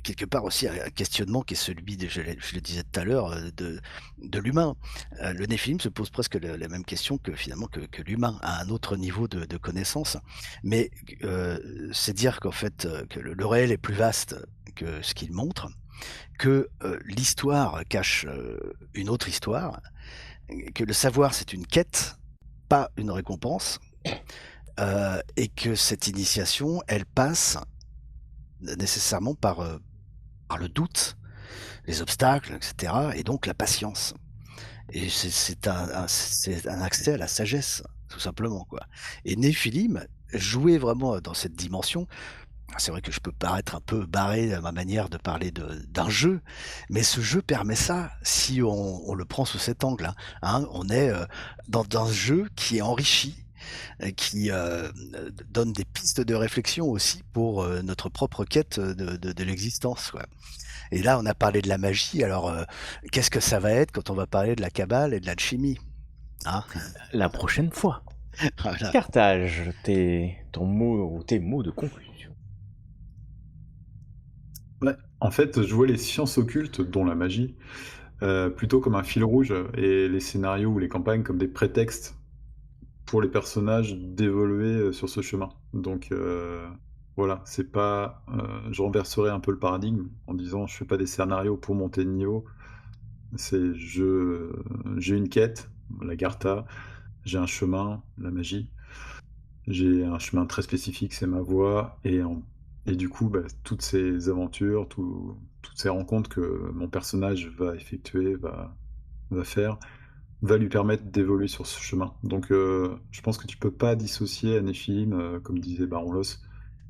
[SPEAKER 2] quelque part aussi un questionnement qui est celui, je le disais tout à l'heure, de l'humain. Le Néphilim se pose presque la même question que finalement que l'humain, à un autre niveau de connaissance. Mais c'est dire qu'en fait, que le réel est plus vaste que ce qu'il montre, que l'histoire cache une autre histoire, que le savoir c'est une quête, pas une récompense, et que cette initiation, elle passe nécessairement par le doute, les obstacles, etc., et donc la patience. Et c'est un accès à la sagesse, tout simplement, quoi. Et Néphilim jouer vraiment dans cette dimension. C'est vrai que je peux paraître un peu barré à ma manière de parler d'un jeu, mais ce jeu permet ça si on le prend sous cet angle, hein. On est dans un jeu qui est enrichi, qui donne des pistes de réflexion aussi pour notre propre quête de l'existence, quoi. Et là, on a parlé de la magie, alors qu'est-ce que ça va être quand on va parler de la cabale et de l'alchimie, hein?
[SPEAKER 1] la prochaine fois.
[SPEAKER 2] Voilà.
[SPEAKER 1] Partage ton mot ou tes mots de conclusion.
[SPEAKER 3] Ouais, en fait, je vois les sciences occultes, dont la magie, plutôt comme un fil rouge et les scénarios ou les campagnes comme des prétextes pour les personnages d'évoluer, sur ce chemin. Donc voilà, c'est pas, je renverserai un peu le paradigme en disant: «Je fais pas des scénarios pour monter de niveau». C'est j'ai une quête, l'Agartha, j'ai un chemin, la magie, j'ai un chemin très spécifique, c'est ma voie et du coup, bah, toutes ces aventures, toutes ces rencontres que mon personnage va effectuer, va faire, va lui permettre d'évoluer sur ce chemin. Donc je pense que tu peux pas dissocier Anéphilim, comme disait Baron Loss,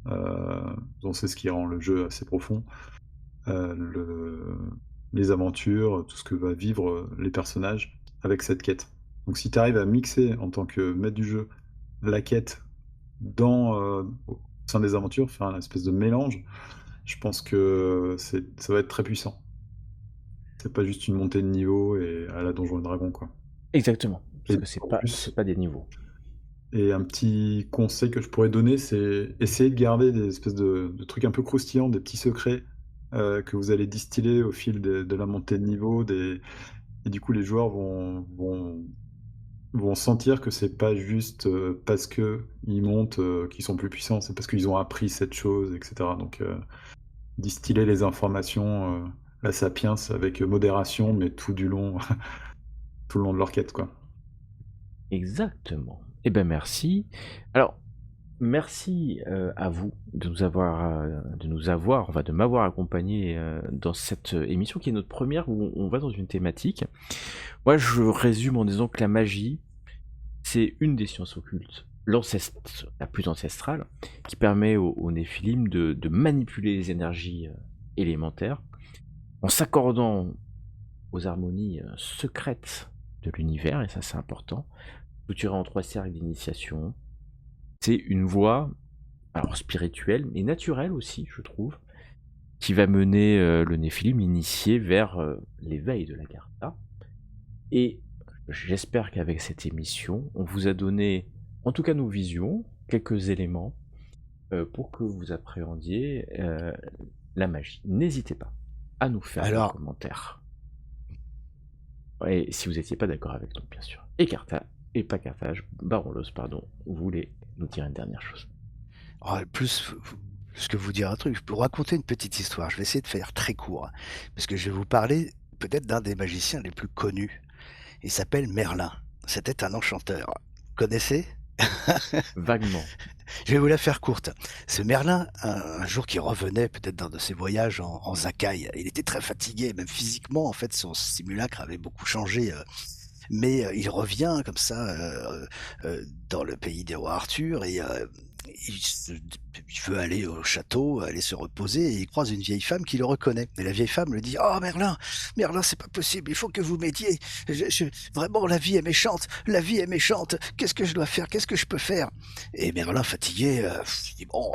[SPEAKER 3] donc c'est ce qui rend le jeu assez profond, le les aventures, tout ce que va vivre, les personnages avec cette quête. Donc si tu arrives à mixer en tant que maître du jeu, la quête au sein des aventures, faire un espèce de mélange, je pense que ça va être très puissant. C'est pas juste une montée de niveau et à la Donjons& et Dragons, quoi.
[SPEAKER 1] Exactement, parce
[SPEAKER 3] Et
[SPEAKER 1] que
[SPEAKER 3] en plus
[SPEAKER 1] c'est pas des niveaux.
[SPEAKER 3] et un petit conseil que je pourrais donner, c'est essayer de garder des espèces de trucs un peu croustillants, des petits secrets que vous allez distiller au fil de la montée de niveau et du coup les joueurs vont sentir que c'est pas juste, parce qu'ils montent, qu'ils sont plus puissants, c'est parce qu'ils ont appris cette chose et cetera donc distiller les informations, la sapiens avec modération mais tout du long tout le long de leur quête, quoi.
[SPEAKER 1] Exactement. Eh ben merci. Alors, merci à vous enfin de m'avoir accompagné dans cette émission qui est notre première où on va dans une thématique. Moi, je résume en disant que la magie, c'est une des sciences occultes, la plus ancestrale, qui permet aux Néphilim de manipuler les énergies élémentaires en s'accordant aux harmonies secrètes de l'univers, et ça c'est important, structuré en 3 cercles d'initiation. C'est une voie, alors spirituelle, mais naturelle aussi, je trouve, qui va mener le Néphilim initié vers l'éveil de la Gartha. Et j'espère qu'avec cette émission, on vous a donné, en tout cas nos visions, quelques éléments pour que vous appréhendiez la magie. N'hésitez pas à nous faire des
[SPEAKER 2] Alors,
[SPEAKER 1] commentaires. Et si vous n'étiez pas d'accord avec nous, bien sûr. Et pas Carthage, Baronlos, pardon, vous voulez nous dire une dernière chose.
[SPEAKER 2] plus que vous dire un truc, je peux vous raconter une petite histoire. Je vais essayer de faire très court, hein, parce que je vais vous parler peut-être d'un des magiciens les plus connus. Il s'appelle Merlin. C'était un enchanteur. Vous connaissez?
[SPEAKER 1] Vaguement.
[SPEAKER 2] Je vais vous la faire courte. Ce Merlin, un jour qui revenait peut-être d'un de ses voyages en Zakai, il était très fatigué, même physiquement, en fait, son simulacre avait beaucoup changé. Mais il revient comme ça dans le pays des rois Arthur et il veut aller au château, aller se reposer et il croise une vieille femme qui le reconnaît. Et la vieille femme lui dit: «Oh Merlin, Merlin, c'est pas possible, il faut que vous m'aidiez. Vraiment, la vie est méchante, la vie est méchante. Qu'est-ce que je dois faire? Qu'est-ce que je peux faire?» Et Merlin, fatigué, dit: «Bon,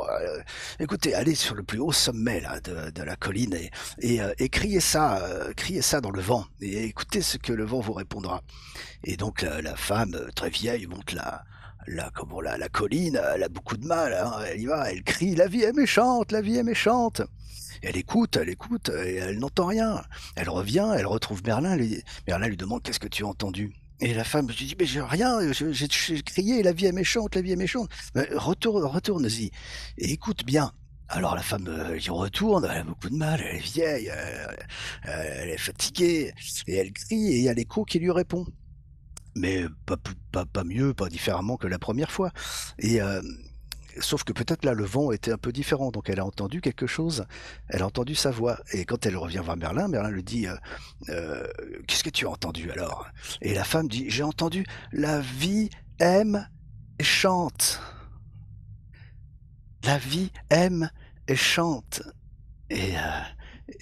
[SPEAKER 2] écoutez, allez sur le plus haut sommet là, de la colline et criez ça dans le vent et écoutez ce que le vent vous répondra.» Et donc la femme, très vieille, monte la colline, elle a beaucoup de mal, hein, elle y va, elle crie: «La vie est méchante, la vie est méchante!» Elle écoute et elle n'entend rien. Elle revient, elle retrouve Merlin, Merlin lui demande: «Qu'est-ce que tu as entendu?» Et la femme lui dit: «Mais j'ai rien, j'ai crié: "La vie est méchante, la vie est méchante"». Retourne-y et écoute bien.» Alors la femme, y retourne, elle a beaucoup de mal, elle est vieille, elle est fatiguée et elle crie et il y a l'écho qui lui répond. Mais pas mieux, pas différemment que la première fois et sauf que peut-être là, le vent était un peu différent, donc elle a entendu quelque chose, elle a entendu sa voix et quand elle revient voir Merlin, Merlin lui dit: «Qu'est-ce que tu as entendu alors?» Et la femme dit: «J'ai entendu: "La vie aime et chante. La vie aime et chante."» Et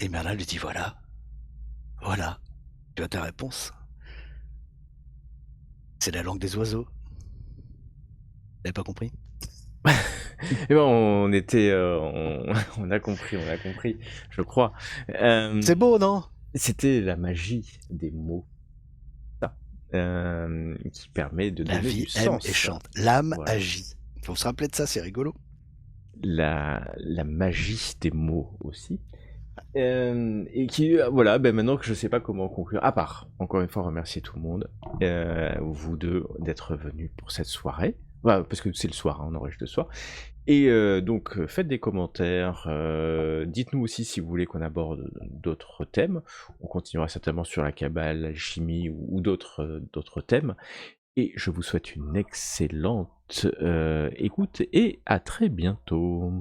[SPEAKER 2] Merlin lui dit: Voilà, tu as ta réponse. C'est la langue des oiseaux.» Vous avez pas compris?
[SPEAKER 1] Et ben on a compris, je crois.
[SPEAKER 2] C'est beau, non?
[SPEAKER 1] C'était la magie des mots, ça, qui permet de
[SPEAKER 2] La
[SPEAKER 1] donner du
[SPEAKER 2] vie aime et
[SPEAKER 1] sens.
[SPEAKER 2] chante. L'âme
[SPEAKER 1] Voilà.
[SPEAKER 2] agit. Faut se rappeler de ça, c'est rigolo.
[SPEAKER 1] La magie des mots aussi. Et qui, voilà, ben maintenant que je sais pas comment conclure, à part, encore une fois, remercier tout le monde, vous deux, d'être venus pour cette soirée. Voilà, parce que c'est le soir, hein, on enregistre le soir. Et donc, faites des commentaires, dites-nous aussi si vous voulez qu'on aborde d'autres thèmes. On continuera certainement sur la cabale, l'alchimie ou d'autres thèmes. Et je vous souhaite une excellente écoute et à très bientôt.